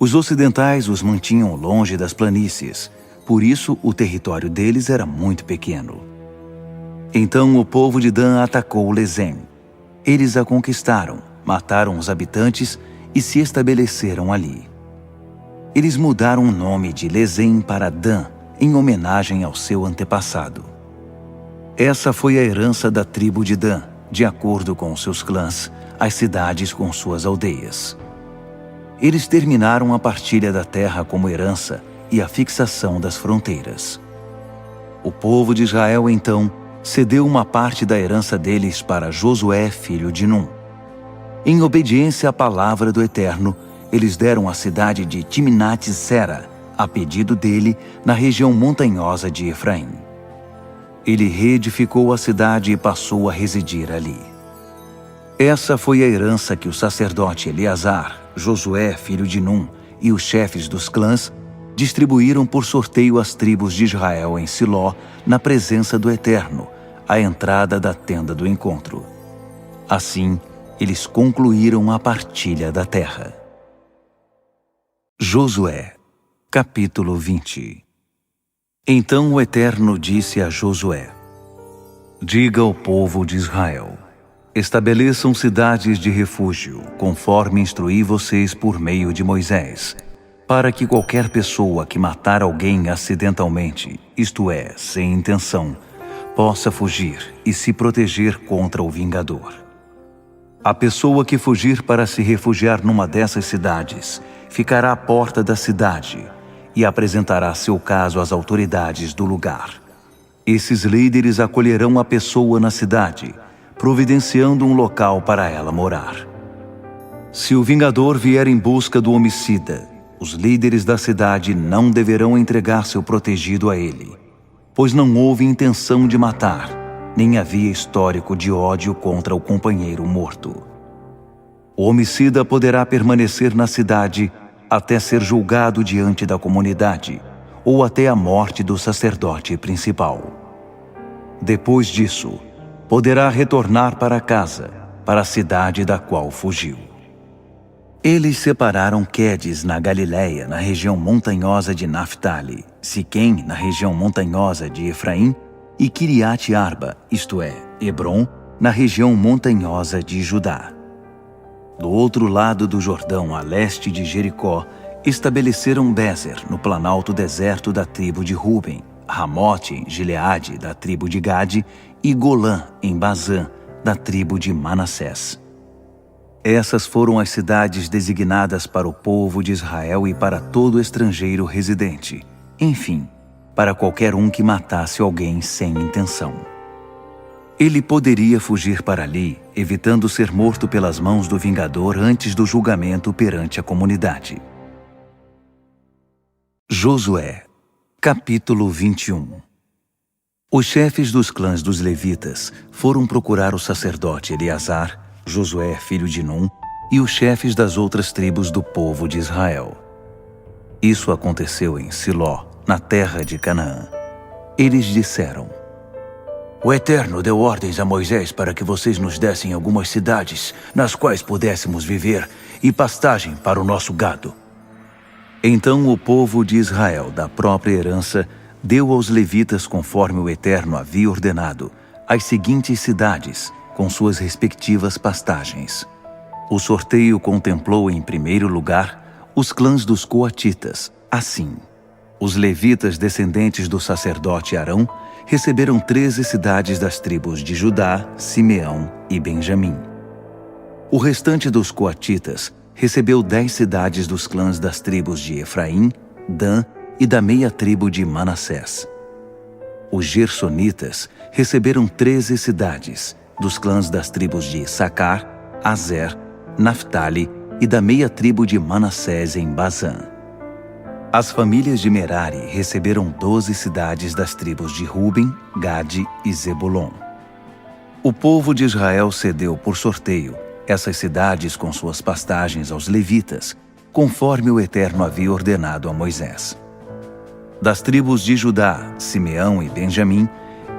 Os ocidentais os mantinham longe das planícies, por isso o território deles era muito pequeno. Então o povo de Dan atacou Lezem. Eles a conquistaram, mataram os habitantes e se estabeleceram ali. Eles mudaram o nome de Lezem para Dan, em homenagem ao seu antepassado. Essa foi a herança da tribo de Dan, de acordo com seus clãs, as cidades com suas aldeias. Eles terminaram a partilha da terra como herança e a fixação das fronteiras. O povo de Israel, então, cedeu uma parte da herança deles para Josué, filho de Num. Em obediência à palavra do Eterno, eles deram a cidade de Timnat-Sera, a pedido dele, na região montanhosa de Efraim. Ele reedificou a cidade e passou a residir ali. Essa foi a herança que o sacerdote Eleazar, Josué, filho de Num, e os chefes dos clãs distribuíram por sorteio às tribos de Israel em Siló, na presença do Eterno, à entrada da tenda do encontro. Assim, eles concluíram a partilha da terra. Josué, capítulo 20. Então o Eterno disse a Josué: Diga ao povo de Israel: estabeleçam cidades de refúgio, conforme instruí vocês por meio de Moisés, para que qualquer pessoa que matar alguém acidentalmente, isto é, sem intenção, possa fugir e se proteger contra o vingador. A pessoa que fugir para se refugiar numa dessas cidades ficará à porta da cidade e apresentará seu caso às autoridades do lugar. Esses líderes acolherão a pessoa na cidade, providenciando um local para ela morar. Se o vingador vier em busca do homicida, os líderes da cidade não deverão entregar seu protegido a ele, pois não houve intenção de matar, nem havia histórico de ódio contra o companheiro morto. O homicida poderá permanecer na cidade até ser julgado diante da comunidade, ou até a morte do sacerdote principal. Depois disso, poderá retornar para casa, para a cidade da qual fugiu. Eles separaram Quedes na Galiléia, na região montanhosa de Naftali, Siquém, na região montanhosa de Efraim, e Quiriate-Arba, isto é, Hebrom, na região montanhosa de Judá. Do outro lado do Jordão, a leste de Jericó, estabeleceram Bézer, no planalto deserto da tribo de Ruben, Ramote, em Gileade, da tribo de Gade, e Golã, em Bazã, da tribo de Manassés. Essas foram as cidades designadas para o povo de Israel e para todo estrangeiro residente, enfim, para qualquer um que matasse alguém sem intenção. Ele poderia fugir para ali, evitando ser morto pelas mãos do vingador antes do julgamento perante a comunidade. Josué, capítulo 21. Os chefes dos clãs dos levitas foram procurar o sacerdote Eleazar, Josué, filho de Num, e os chefes das outras tribos do povo de Israel. Isso aconteceu em Siló, na terra de Canaã. Eles disseram:
O Eterno deu ordens a Moisés para que vocês nos dessem algumas cidades nas quais pudéssemos viver e pastagem para o nosso gado.
Então o povo de Israel, da própria herança, deu aos levitas, conforme o Eterno havia ordenado, as seguintes cidades, com suas respectivas pastagens. O sorteio contemplou em primeiro lugar os clãs dos coatitas. Assim, os levitas descendentes do sacerdote Arão receberam 13 cidades das tribos de Judá, Simeão e Benjamim. O restante dos coatitas recebeu 10 cidades dos clãs das tribos de Efraim, Dan e da meia tribo de Manassés. Os gersonitas receberam 13 cidades dos clãs das tribos de Issacar, Azer, Naftali e da meia tribo de Manassés em Bazã. As famílias de Merari receberam 12 cidades das tribos de Ruben, Gade e Zebulon. O povo de Israel cedeu por sorteio essas cidades com suas pastagens aos levitas, conforme o Eterno havia ordenado a Moisés. Das tribos de Judá, Simeão e Benjamim,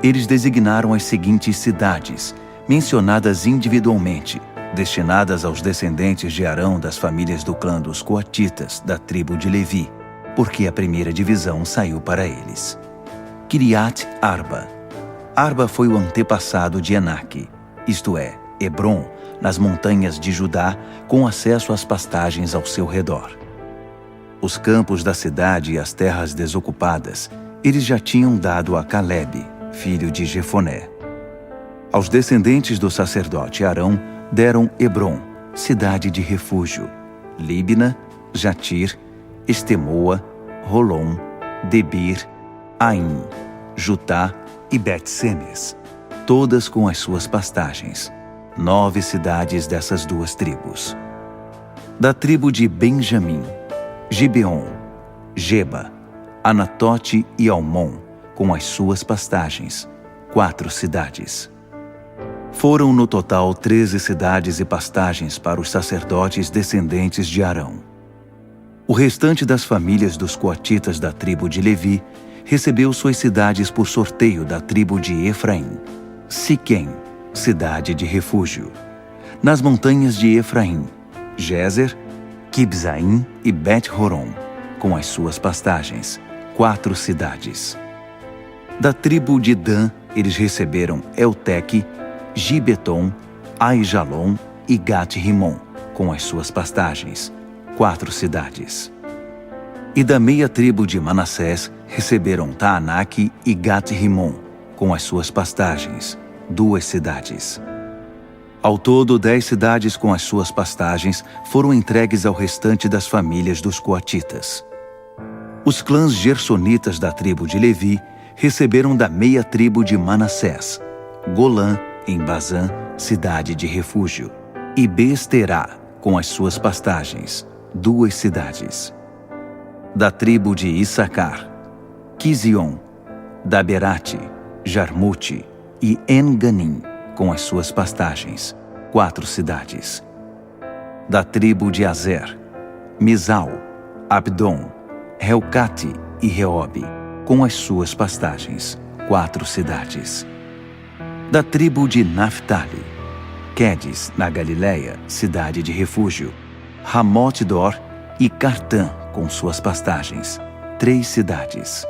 eles designaram as seguintes cidades, mencionadas individualmente, destinadas aos descendentes de Arão das famílias do clã dos coatitas, da tribo de Levi, porque a primeira divisão saiu para eles. Kiriat Arba. Arba foi o antepassado de Enaque, isto é, Hebrom, nas montanhas de Judá, com acesso às pastagens ao seu redor. Os campos da cidade e as terras desocupadas, eles já tinham dado a Calebe, filho de Jefoné. Aos descendentes do sacerdote Arão deram Hebrom, cidade de refúgio, Líbna, Jatir, Estemoa, Rolom, Debir, Aim, Jutá e Bet-Semes, todas com as suas pastagens, 9 cidades dessas duas tribos. Da tribo de Benjamim, Gibeon, Geba, Anatote e Almon, com as suas pastagens, 4 cidades. Foram no total 13 cidades e pastagens para os sacerdotes descendentes de Arão. O restante das famílias dos coatitas da tribo de Levi recebeu suas cidades por sorteio da tribo de Efraim. Siquém, cidade de refúgio. Nas montanhas de Efraim, Gézer, Quibzaim e Bet-Horon, com as suas pastagens, 4 cidades. Da tribo de Dan, eles receberam Elteque, Gibeton, Aijalon e Gat-Rimon, com as suas pastagens, 4 cidades. E da meia tribo de Manassés receberam Taanaque e Gat-Rimon, com as suas pastagens, 2 cidades. Ao todo, 10 cidades com as suas pastagens foram entregues ao restante das famílias dos coatitas. Os clãs gersonitas da tribo de Levi receberam da meia tribo de Manassés, Golã, em Bazã, cidade de refúgio, e Beesterá, com as suas pastagens, 2 cidades. Da tribo de Issacar, Quizion, Daberate, Jarmute e En-Ganim, com as suas pastagens, 4 cidades. Da tribo de Azer, Misal, Abdon, Helcate e Reobe, com as suas pastagens, 4 cidades. Da tribo de Naftali, Quedes, na Galileia, cidade de refúgio, Ramot-Dor e Cartã, com suas pastagens, 3 cidades.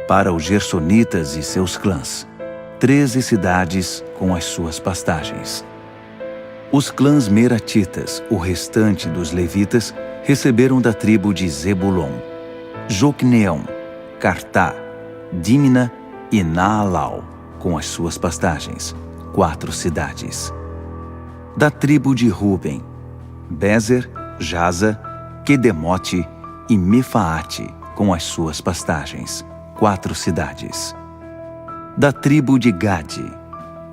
Para os gersonitas e seus clãs, 13 cidades com as suas pastagens. Os clãs meratitas, o restante dos levitas, receberam da tribo de Zebulon, Jocneão, Cartá, Dímina e Naalau, com as suas pastagens, 4 cidades. Da tribo de Ruben, Bezer, Jaza, Quedemote e Mefaate, com as suas pastagens, 4 cidades. Da tribo de Gade,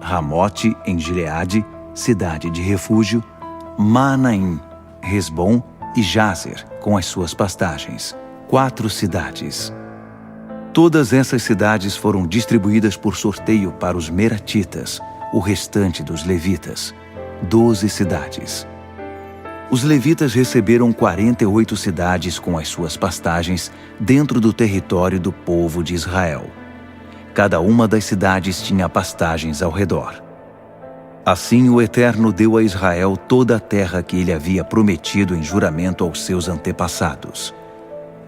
Ramote em Gileade, cidade de refúgio, Maanaim, Resbom e Jazer, com as suas pastagens, 4 cidades. Todas essas cidades foram distribuídas por sorteio para os meratitas, o restante dos levitas, 12 cidades. Os levitas receberam 48 cidades com as suas pastagens dentro do território do povo de Israel. Cada uma das cidades tinha pastagens ao redor. Assim o Eterno deu a Israel toda a terra que ele havia prometido em juramento aos seus antepassados.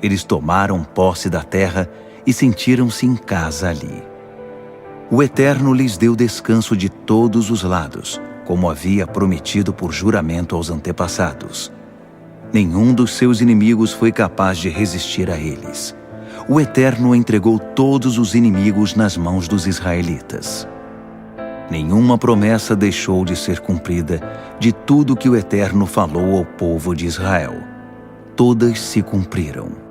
Eles tomaram posse da terra e sentiram-se em casa ali. O Eterno lhes deu descanso de todos os lados, como havia prometido por juramento aos antepassados. Nenhum dos seus inimigos foi capaz de resistir a eles. O Eterno entregou todos os inimigos nas mãos dos israelitas. Nenhuma promessa deixou de ser cumprida de tudo que o Eterno falou ao povo de Israel. Todas se cumpriram.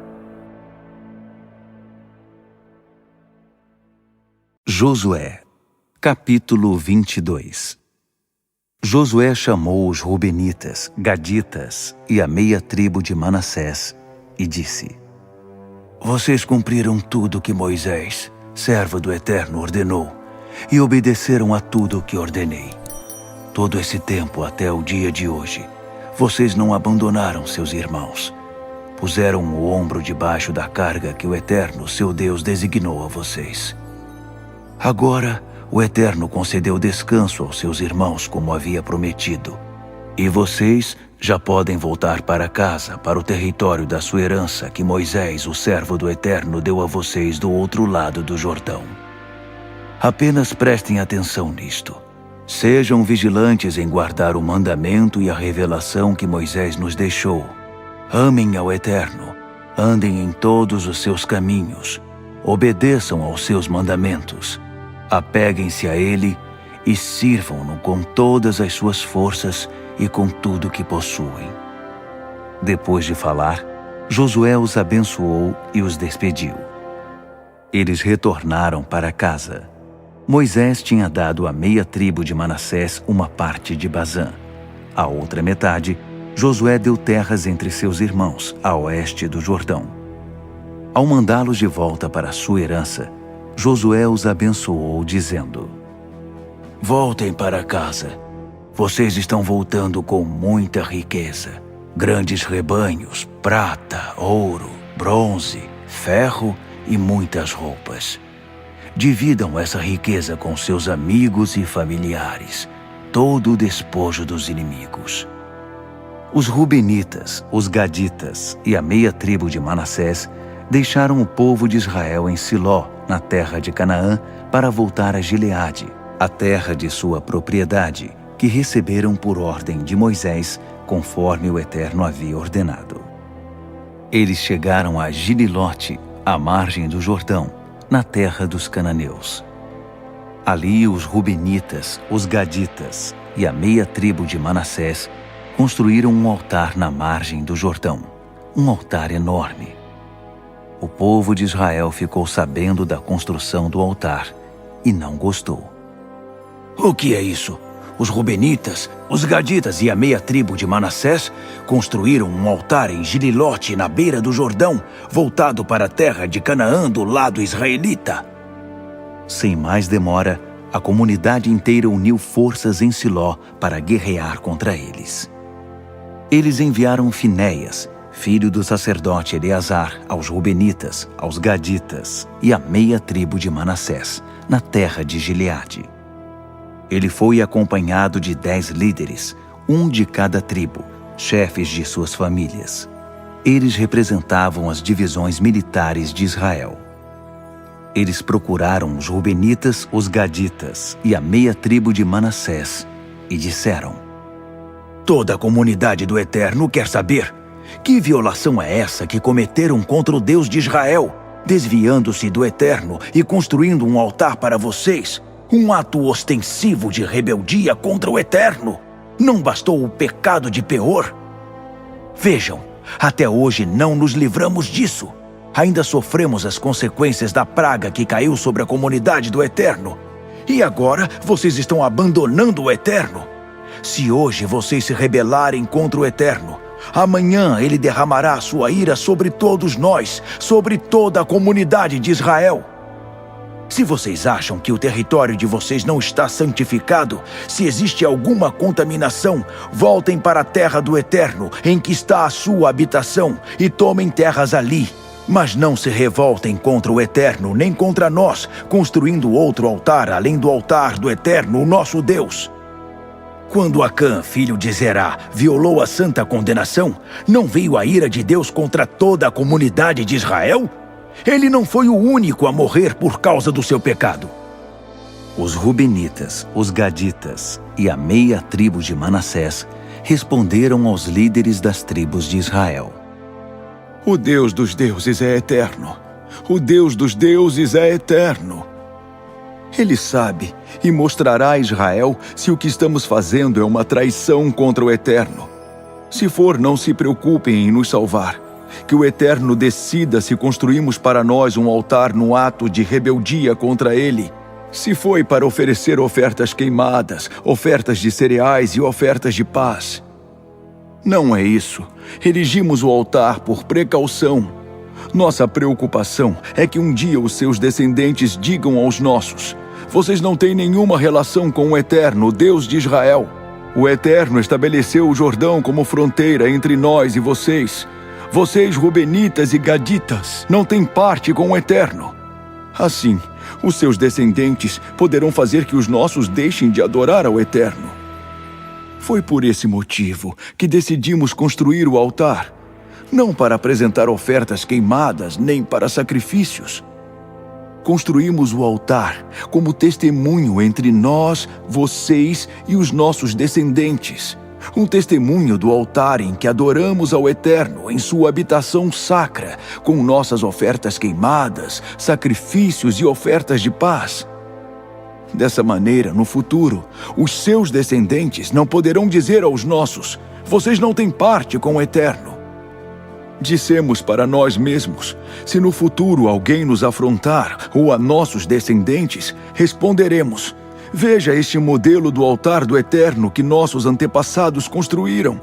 Josué, capítulo 22. Josué chamou os Rubenitas, Gaditas e a meia tribo de Manassés e disse:
Vocês cumpriram tudo que Moisés, servo do Eterno, ordenou e obedeceram a tudo o que ordenei. Todo esse tempo até o dia de hoje, vocês não abandonaram seus irmãos. Puseram o ombro debaixo da carga que o Eterno, seu Deus, designou a vocês. Agora, o Eterno concedeu descanso aos seus irmãos como havia prometido. E vocês já podem voltar para casa, para o território da sua herança que Moisés, o servo do Eterno, deu a vocês do outro lado do Jordão. Apenas prestem atenção nisto. Sejam vigilantes em guardar o mandamento e a revelação que Moisés nos deixou. Amem ao Eterno, andem em todos os seus caminhos, obedeçam aos seus mandamentos. Apeguem-se a Ele e sirvam-no com todas as suas forças e com tudo que possuem. Depois de falar, Josué os abençoou e os despediu. Eles retornaram para casa. Moisés tinha dado à meia tribo de Manassés uma parte de Bazã. A outra metade, Josué deu terras entre seus irmãos, a oeste do Jordão. Ao mandá-los de volta para sua herança, Josué os abençoou, dizendo: Voltem para casa. Vocês estão voltando com muita riqueza. Grandes rebanhos, prata, ouro, bronze, ferro e muitas roupas. Dividam essa riqueza com seus amigos e familiares, todo o despojo dos inimigos. Os Rubenitas, os Gaditas e a meia tribo de Manassés deixaram o povo de Israel em Siló, na terra de Canaã, para voltar a Gileade, a terra de sua propriedade, que receberam por ordem de Moisés, conforme o Eterno havia ordenado. Eles chegaram a Gililote, à margem do Jordão, na terra dos cananeus. Ali os Rubenitas, os Gaditas e a meia tribo de Manassés construíram um altar na margem do Jordão, um altar enorme. O povo de Israel ficou sabendo da construção do altar e não gostou. O que é isso? Os Rubenitas, os Gaditas e a meia tribo de Manassés construíram um altar em Gililote, na beira do Jordão, voltado para a terra de Canaã do lado israelita.
Sem mais demora, a comunidade inteira uniu forças em Siló para guerrear contra eles. Eles enviaram Finéias, filho do sacerdote Eleazar, aos Rubenitas, aos Gaditas e à meia tribo de Manassés, na terra de Gileade. Ele foi acompanhado de 10 líderes, um de cada tribo, chefes de suas famílias. Eles representavam as divisões militares de Israel. Eles procuraram os Rubenitas, os Gaditas e a meia tribo de Manassés e disseram:
Toda a comunidade do Eterno quer saber: que violação é essa que cometeram contra o Deus de Israel, desviando-se do Eterno e construindo um altar para vocês? Um ato ostensivo de rebeldia contra o Eterno. Não bastou o pecado de Peor? Vejam, até hoje não nos livramos disso. Ainda sofremos as consequências da praga que caiu sobre a comunidade do Eterno. E agora vocês estão abandonando o Eterno. Se hoje vocês se rebelarem contra o Eterno, Amanhã ele derramará sua ira sobre todos nós, sobre toda a comunidade de Israel. Se vocês acham que o território de vocês não está santificado, se existe alguma contaminação, voltem para a terra do Eterno, em que está a sua habitação, e tomem terras ali. Mas não se revoltem contra o Eterno, nem contra nós, construindo outro altar além do altar do Eterno, o nosso Deus. Quando Acã, filho de Zerá, violou a santa condenação, não veio a ira de Deus contra toda a comunidade de Israel? Ele não foi o único a morrer por causa do seu pecado.
Os Rubenitas, os Gaditas e a meia tribo de Manassés responderam aos líderes das tribos de Israel:
O Deus dos deuses é eterno. O Deus dos deuses é eterno. Ele sabe e mostrará a Israel se o que estamos fazendo é uma traição contra o Eterno. Se for, não se preocupem em nos salvar. Que o Eterno decida se construímos para nós um altar no ato de rebeldia contra Ele. Se foi para oferecer ofertas queimadas, ofertas de cereais e ofertas de paz. Não é isso. Erigimos o altar por precaução. Nossa preocupação é que um dia os seus descendentes digam aos nossos: vocês não têm nenhuma relação com o Eterno, o Deus de Israel. O Eterno estabeleceu o Jordão como fronteira entre nós e vocês. Vocês, Rubenitas e Gaditas, não têm parte com o Eterno. Assim, os seus descendentes poderão fazer que os nossos deixem de adorar ao Eterno. Foi por esse motivo que decidimos construir o altar, não para apresentar ofertas queimadas nem para sacrifícios. Construímos o altar como testemunho entre nós, vocês e os nossos descendentes. Um testemunho do altar em que adoramos ao Eterno em sua habitação sacra, com nossas ofertas queimadas, sacrifícios e ofertas de paz. Dessa maneira, no futuro, os seus descendentes não poderão dizer aos nossos: vocês não têm parte com o Eterno. Dissemos para nós mesmos: se no futuro alguém nos afrontar ou a nossos descendentes, responderemos: veja este modelo do altar do Eterno que nossos antepassados construíram.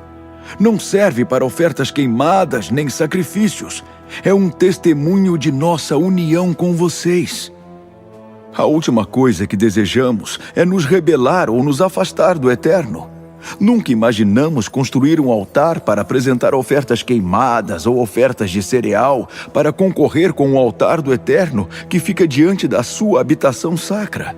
Não serve para ofertas queimadas nem sacrifícios. É um testemunho de nossa união com vocês. A última coisa que desejamos é nos rebelar ou nos afastar do Eterno. Nunca imaginamos construir um altar para apresentar ofertas queimadas ou ofertas de cereal para concorrer com o altar do Eterno que fica diante da sua habitação sacra.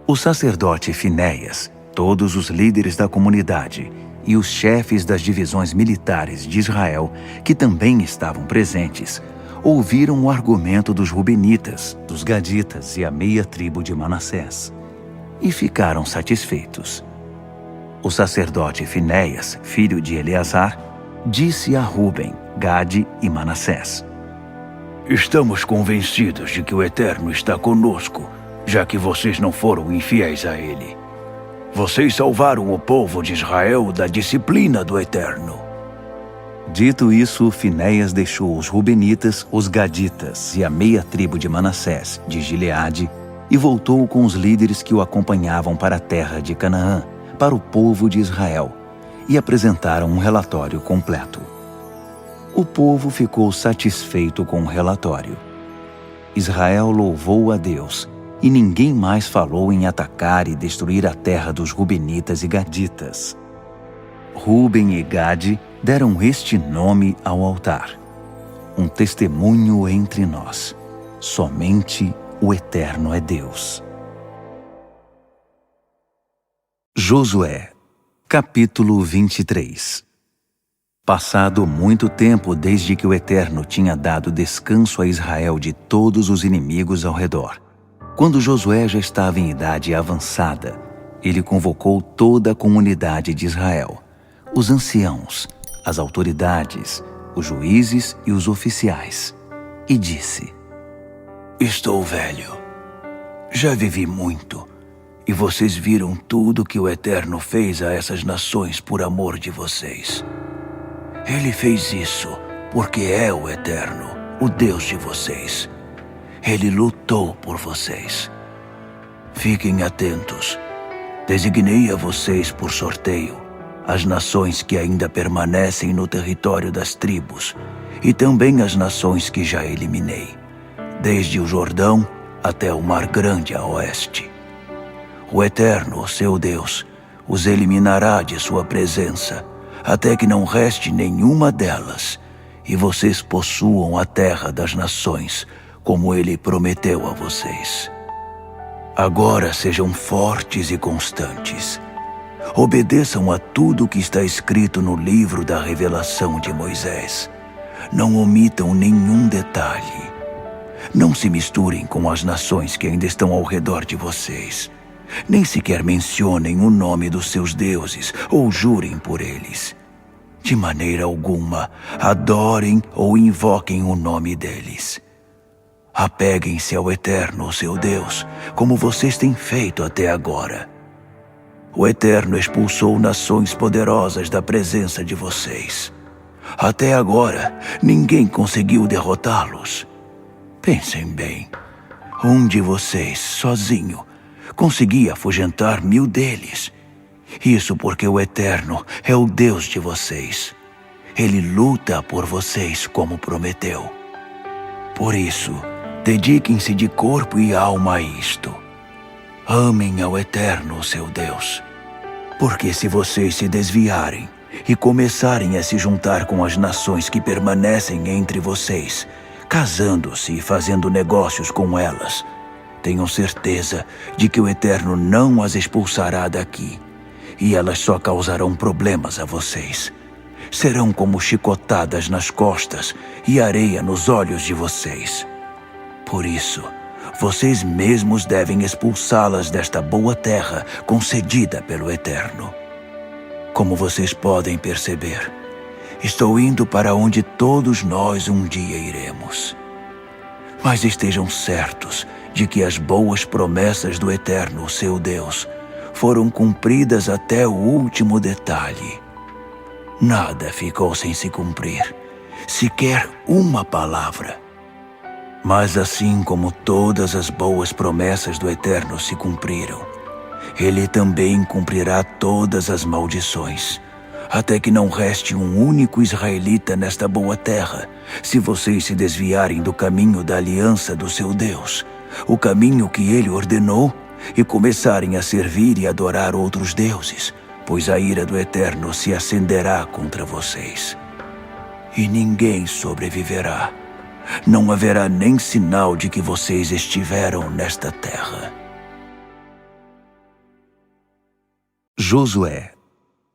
O sacerdote Finéias, todos os líderes da comunidade e os chefes das divisões militares de Israel, que também estavam presentes, ouviram o argumento dos Rubenitas, dos Gaditas e a meia tribo de Manassés, e ficaram satisfeitos. O sacerdote Finéias, filho de Eleazar, disse a Ruben, Gade e Manassés:
Estamos convencidos de que o Eterno está conosco, já que vocês não foram infiéis a Ele. Vocês salvaram o povo de Israel da disciplina do Eterno.
Dito isso, Finéias deixou os Rubenitas, os Gaditas e a meia tribo de Manassés, de Gileade, e voltou com os líderes que o acompanhavam para a terra de Canaã, para o povo de Israel, e apresentaram um relatório completo. O povo ficou satisfeito com o relatório. Israel louvou a Deus, e ninguém mais falou em atacar e destruir a terra dos Rubenitas e Gaditas. Ruben e Gade deram este nome ao altar: um testemunho entre nós. Somente o Eterno é Deus. Josué, capítulo 23. Passado muito tempo desde que o Eterno tinha dado descanso a Israel de todos os inimigos ao redor, quando Josué já estava em idade avançada, ele convocou toda a comunidade de Israel, os anciãos, as autoridades, os juízes e os oficiais, e disse:
Estou velho. Já vivi muito, e vocês viram tudo que o Eterno fez a essas nações por amor de vocês. Ele fez isso porque é o Eterno, o Deus de vocês. Ele lutou por vocês. Fiquem atentos. Designei a vocês por sorteio. as nações que ainda permanecem no território das tribos, e também as nações que já eliminei, desde o Jordão até o Mar Grande a oeste. O Eterno, seu Deus, os eliminará de sua presença, até que não reste nenhuma delas, e vocês possuam a terra das nações, como Ele prometeu a vocês. Agora sejam fortes e constantes. Obedeçam a tudo que está escrito no livro da revelação de Moisés. Não omitam nenhum detalhe. Não se misturem com as nações que ainda estão ao redor de vocês. Nem sequer mencionem o nome dos seus deuses ou jurem por eles. De maneira alguma, adorem ou invoquem o nome deles. Apeguem-se ao Eterno, seu Deus, como vocês têm feito até agora. O Eterno expulsou nações poderosas da presença de vocês. Até agora, ninguém conseguiu derrotá-los. Pensem bem. Um de vocês, sozinho, conseguia afugentar 1000 deles. Isso porque o Eterno é o Deus de vocês. Ele luta por vocês como prometeu. Por isso, dediquem-se de corpo e alma a isto. Amem ao Eterno, seu Deus. Porque se vocês se desviarem e começarem a se juntar com as nações que permanecem entre vocês, casando-se e fazendo negócios com elas, tenham certeza de que o Eterno não as expulsará daqui, e elas só causarão problemas a vocês. Serão como chicotadas nas costas e areia nos olhos de vocês. Por isso, vocês mesmos devem expulsá-las desta boa terra concedida pelo Eterno. Como vocês podem perceber, estou indo para onde todos nós um dia iremos. Mas estejam certos de que as boas promessas do Eterno, seu Deus, foram cumpridas até o último detalhe. Nada ficou sem se cumprir, sequer uma palavra. Mas assim como todas as boas promessas do Eterno se cumpriram, Ele também cumprirá todas as maldições, até que não reste um único israelita nesta boa terra, se vocês se desviarem do caminho da aliança do seu Deus, o caminho que Ele ordenou, e começarem a servir e adorar outros deuses, pois a ira do Eterno se acenderá contra vocês. E ninguém sobreviverá. Não haverá nem sinal de que vocês estiveram nesta terra.
Josué,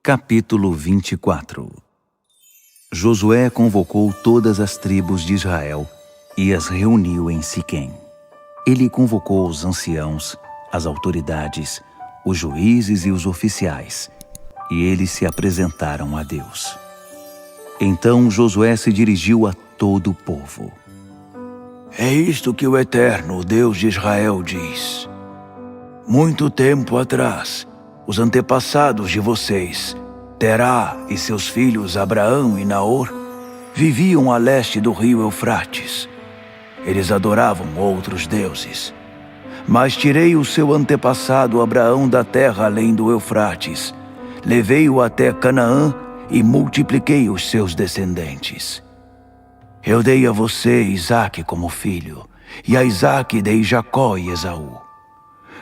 capítulo 24. Josué convocou todas as tribos de Israel e as reuniu em Siquém. Ele convocou os anciãos, as autoridades, os juízes e os oficiais, e eles se apresentaram a Deus. Então Josué se dirigiu a todo o povo.
É isto que o Eterno, o Deus de Israel, diz. Muito tempo atrás, os antepassados de vocês, Terá e seus filhos Abraão e Naor, viviam a leste do rio Eufrates. Eles adoravam outros deuses. Mas tirei o seu antepassado Abraão da terra além do Eufrates, levei-o até Canaã e multipliquei os seus descendentes. Eu dei a você Isaque como filho, e a Isaque dei Jacó e Esaú.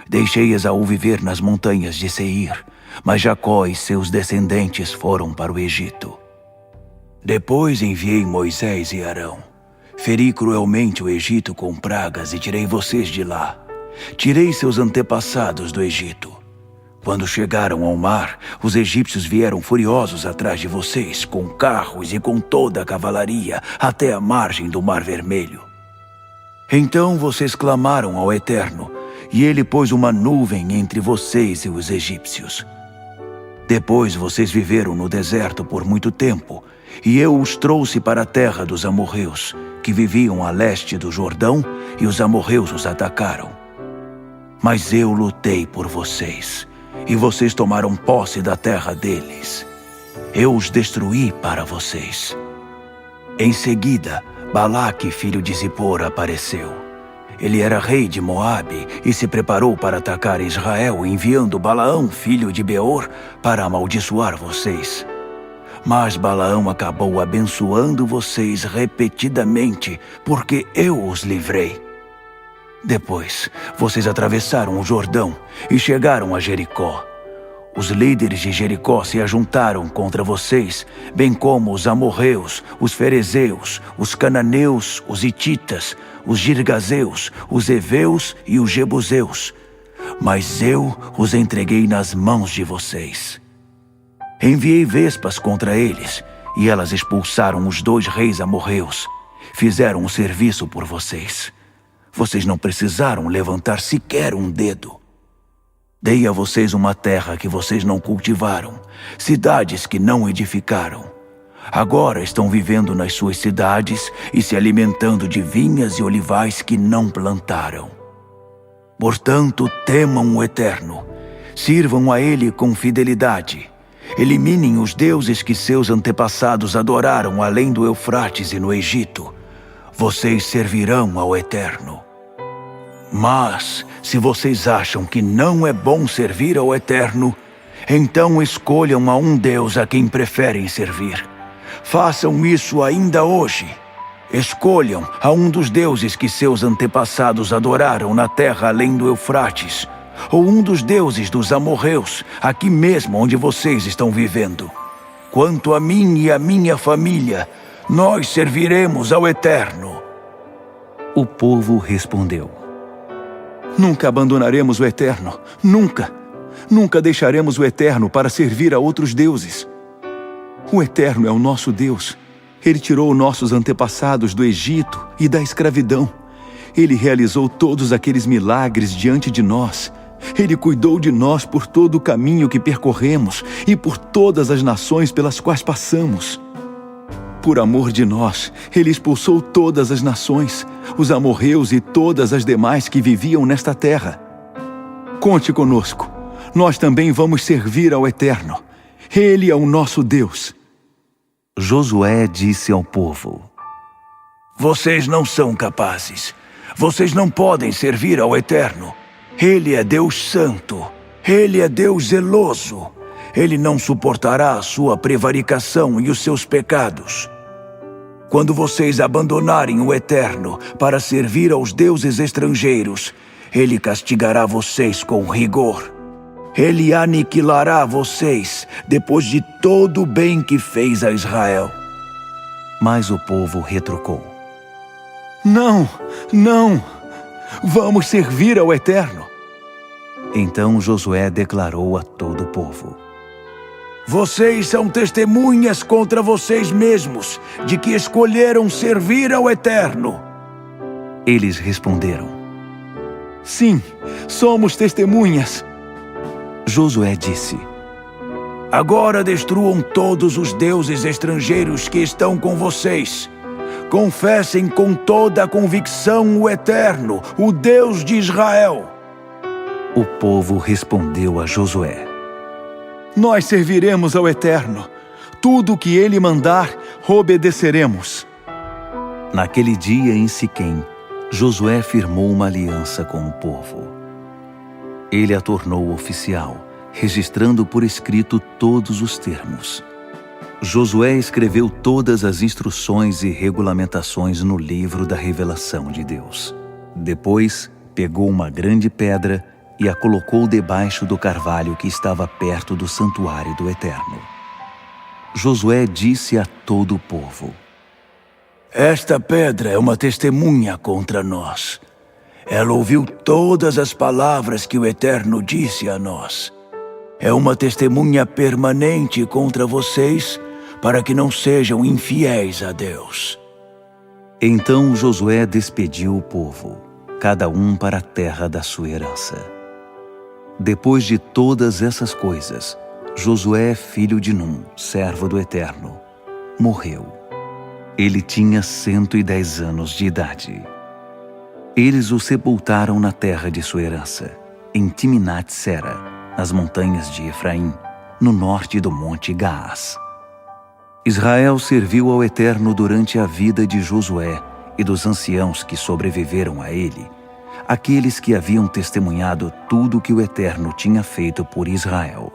Deixei Esaú viver nas montanhas de Seir, mas Jacó e seus descendentes foram para o Egito. Depois enviei Moisés e Arão. Feri cruelmente o Egito com pragas e tirei vocês de lá. Tirei seus antepassados do Egito. Quando chegaram ao mar, os egípcios vieram furiosos atrás de vocês, com carros e com toda a cavalaria, até a margem do Mar Vermelho. Então vocês clamaram ao Eterno, e ele pôs uma nuvem entre vocês e os egípcios. Depois vocês viveram no deserto por muito tempo, e eu os trouxe para a terra dos amorreus, que viviam a leste do Jordão, e os amorreus os atacaram. Mas eu lutei por vocês, e vocês tomaram posse da terra deles. Eu os destruí para vocês. Em seguida, Balaque, filho de Zippor, apareceu. Ele era rei de Moabe e se preparou para atacar Israel, enviando Balaão, filho de Beor, para amaldiçoar vocês. Mas Balaão acabou abençoando vocês repetidamente, porque eu os livrei. Depois, vocês atravessaram o Jordão e chegaram a Jericó. Os líderes de Jericó se ajuntaram contra vocês, bem como os amorreus, os ferezeus, os cananeus, os hititas, os girgazeus, os heveus e os jebuseus. Mas eu os entreguei nas mãos de vocês. Enviei vespas contra eles, e elas expulsaram os 2 reis amorreus. Fizeram um serviço por vocês. Vocês não precisaram levantar sequer um dedo. Dei a vocês uma terra que vocês não cultivaram, cidades que não edificaram. Agora estão vivendo nas suas cidades e se alimentando de vinhas e olivais que não plantaram. Portanto, temam o Eterno, sirvam a Ele com fidelidade. Eliminem os deuses que seus antepassados adoraram além do Eufrates e no Egito. Vocês servirão ao Eterno. Mas, se vocês acham que não é bom servir ao Eterno, então escolham a um Deus a quem preferem servir. Façam isso ainda hoje. Escolham a um dos deuses que seus antepassados adoraram na terra além do Eufrates, ou um dos deuses dos amorreus, aqui mesmo onde vocês estão vivendo. Quanto a mim e a minha família, nós serviremos ao Eterno.
O povo respondeu:
Nunca abandonaremos o Eterno, nunca. Nunca deixaremos o Eterno para servir a outros deuses. O Eterno é o nosso Deus. Ele tirou nossos antepassados do Egito e da escravidão. Ele realizou todos aqueles milagres diante de nós. Ele cuidou de nós por todo o caminho que percorremos e por todas as nações pelas quais passamos. Por amor de nós, Ele expulsou todas as nações, os amorreus e todas as demais que viviam nesta terra. Conte conosco, nós também vamos servir ao Eterno. Ele é o nosso Deus.
Josué disse ao povo:
Vocês não são capazes. Vocês não podem servir ao Eterno. Ele é Deus santo. Ele é Deus zeloso. Ele não suportará a sua prevaricação e os seus pecados. Quando vocês abandonarem o Eterno para servir aos deuses estrangeiros, Ele castigará vocês com rigor. Ele aniquilará vocês depois de todo o bem que fez a Israel.
Mas o povo retrucou:
Não, não! Vamos servir ao Eterno.
Então Josué declarou a todo o povo:
Vocês são testemunhas contra vocês mesmos de que escolheram servir ao Eterno.
Eles responderam:
Sim, somos testemunhas.
Josué disse:
Agora destruam todos os deuses estrangeiros que estão com vocês. Confessem com toda a convicção o Eterno, o Deus de Israel.
O povo respondeu a Josué:
Nós serviremos ao Eterno. Tudo o que Ele mandar, obedeceremos.
Naquele dia em Siquém, Josué firmou uma aliança com o povo. Ele a tornou oficial, registrando por escrito todos os termos. Josué escreveu todas as instruções e regulamentações no livro da revelação de Deus. Depois, pegou uma grande pedra e a colocou debaixo do carvalho que estava perto do santuário do Eterno. Josué disse a todo o povo:
Esta pedra é uma testemunha contra nós. Ela ouviu todas as palavras que o Eterno disse a nós. É uma testemunha permanente contra vocês, para que não sejam infiéis a Deus.
Então Josué despediu o povo, cada um para a terra da sua herança. Depois de todas essas coisas, Josué, filho de Num, servo do Eterno, morreu. Ele tinha 110 anos de idade. Eles o sepultaram na terra de sua herança, em Timnat-Sera, nas montanhas de Efraim, no norte do monte Gaás. Israel serviu ao Eterno durante a vida de Josué e dos anciãos que sobreviveram a ele, aqueles que haviam testemunhado tudo que o Eterno tinha feito por Israel.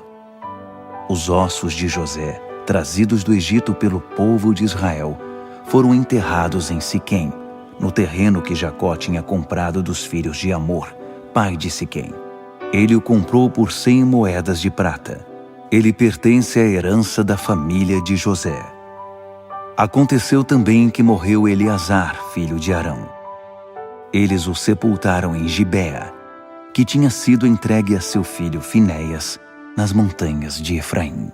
Os ossos de José, trazidos do Egito pelo povo de Israel, foram enterrados em Siquém, no terreno que Jacó tinha comprado dos filhos de Amor, pai de Siquém. Ele o comprou por 100 moedas de prata. Ele pertence à herança da família de José. Aconteceu também que morreu Eleazar, filho de Arão. Eles o sepultaram em Gibea, que tinha sido entregue a seu filho Finéias, nas montanhas de Efraim.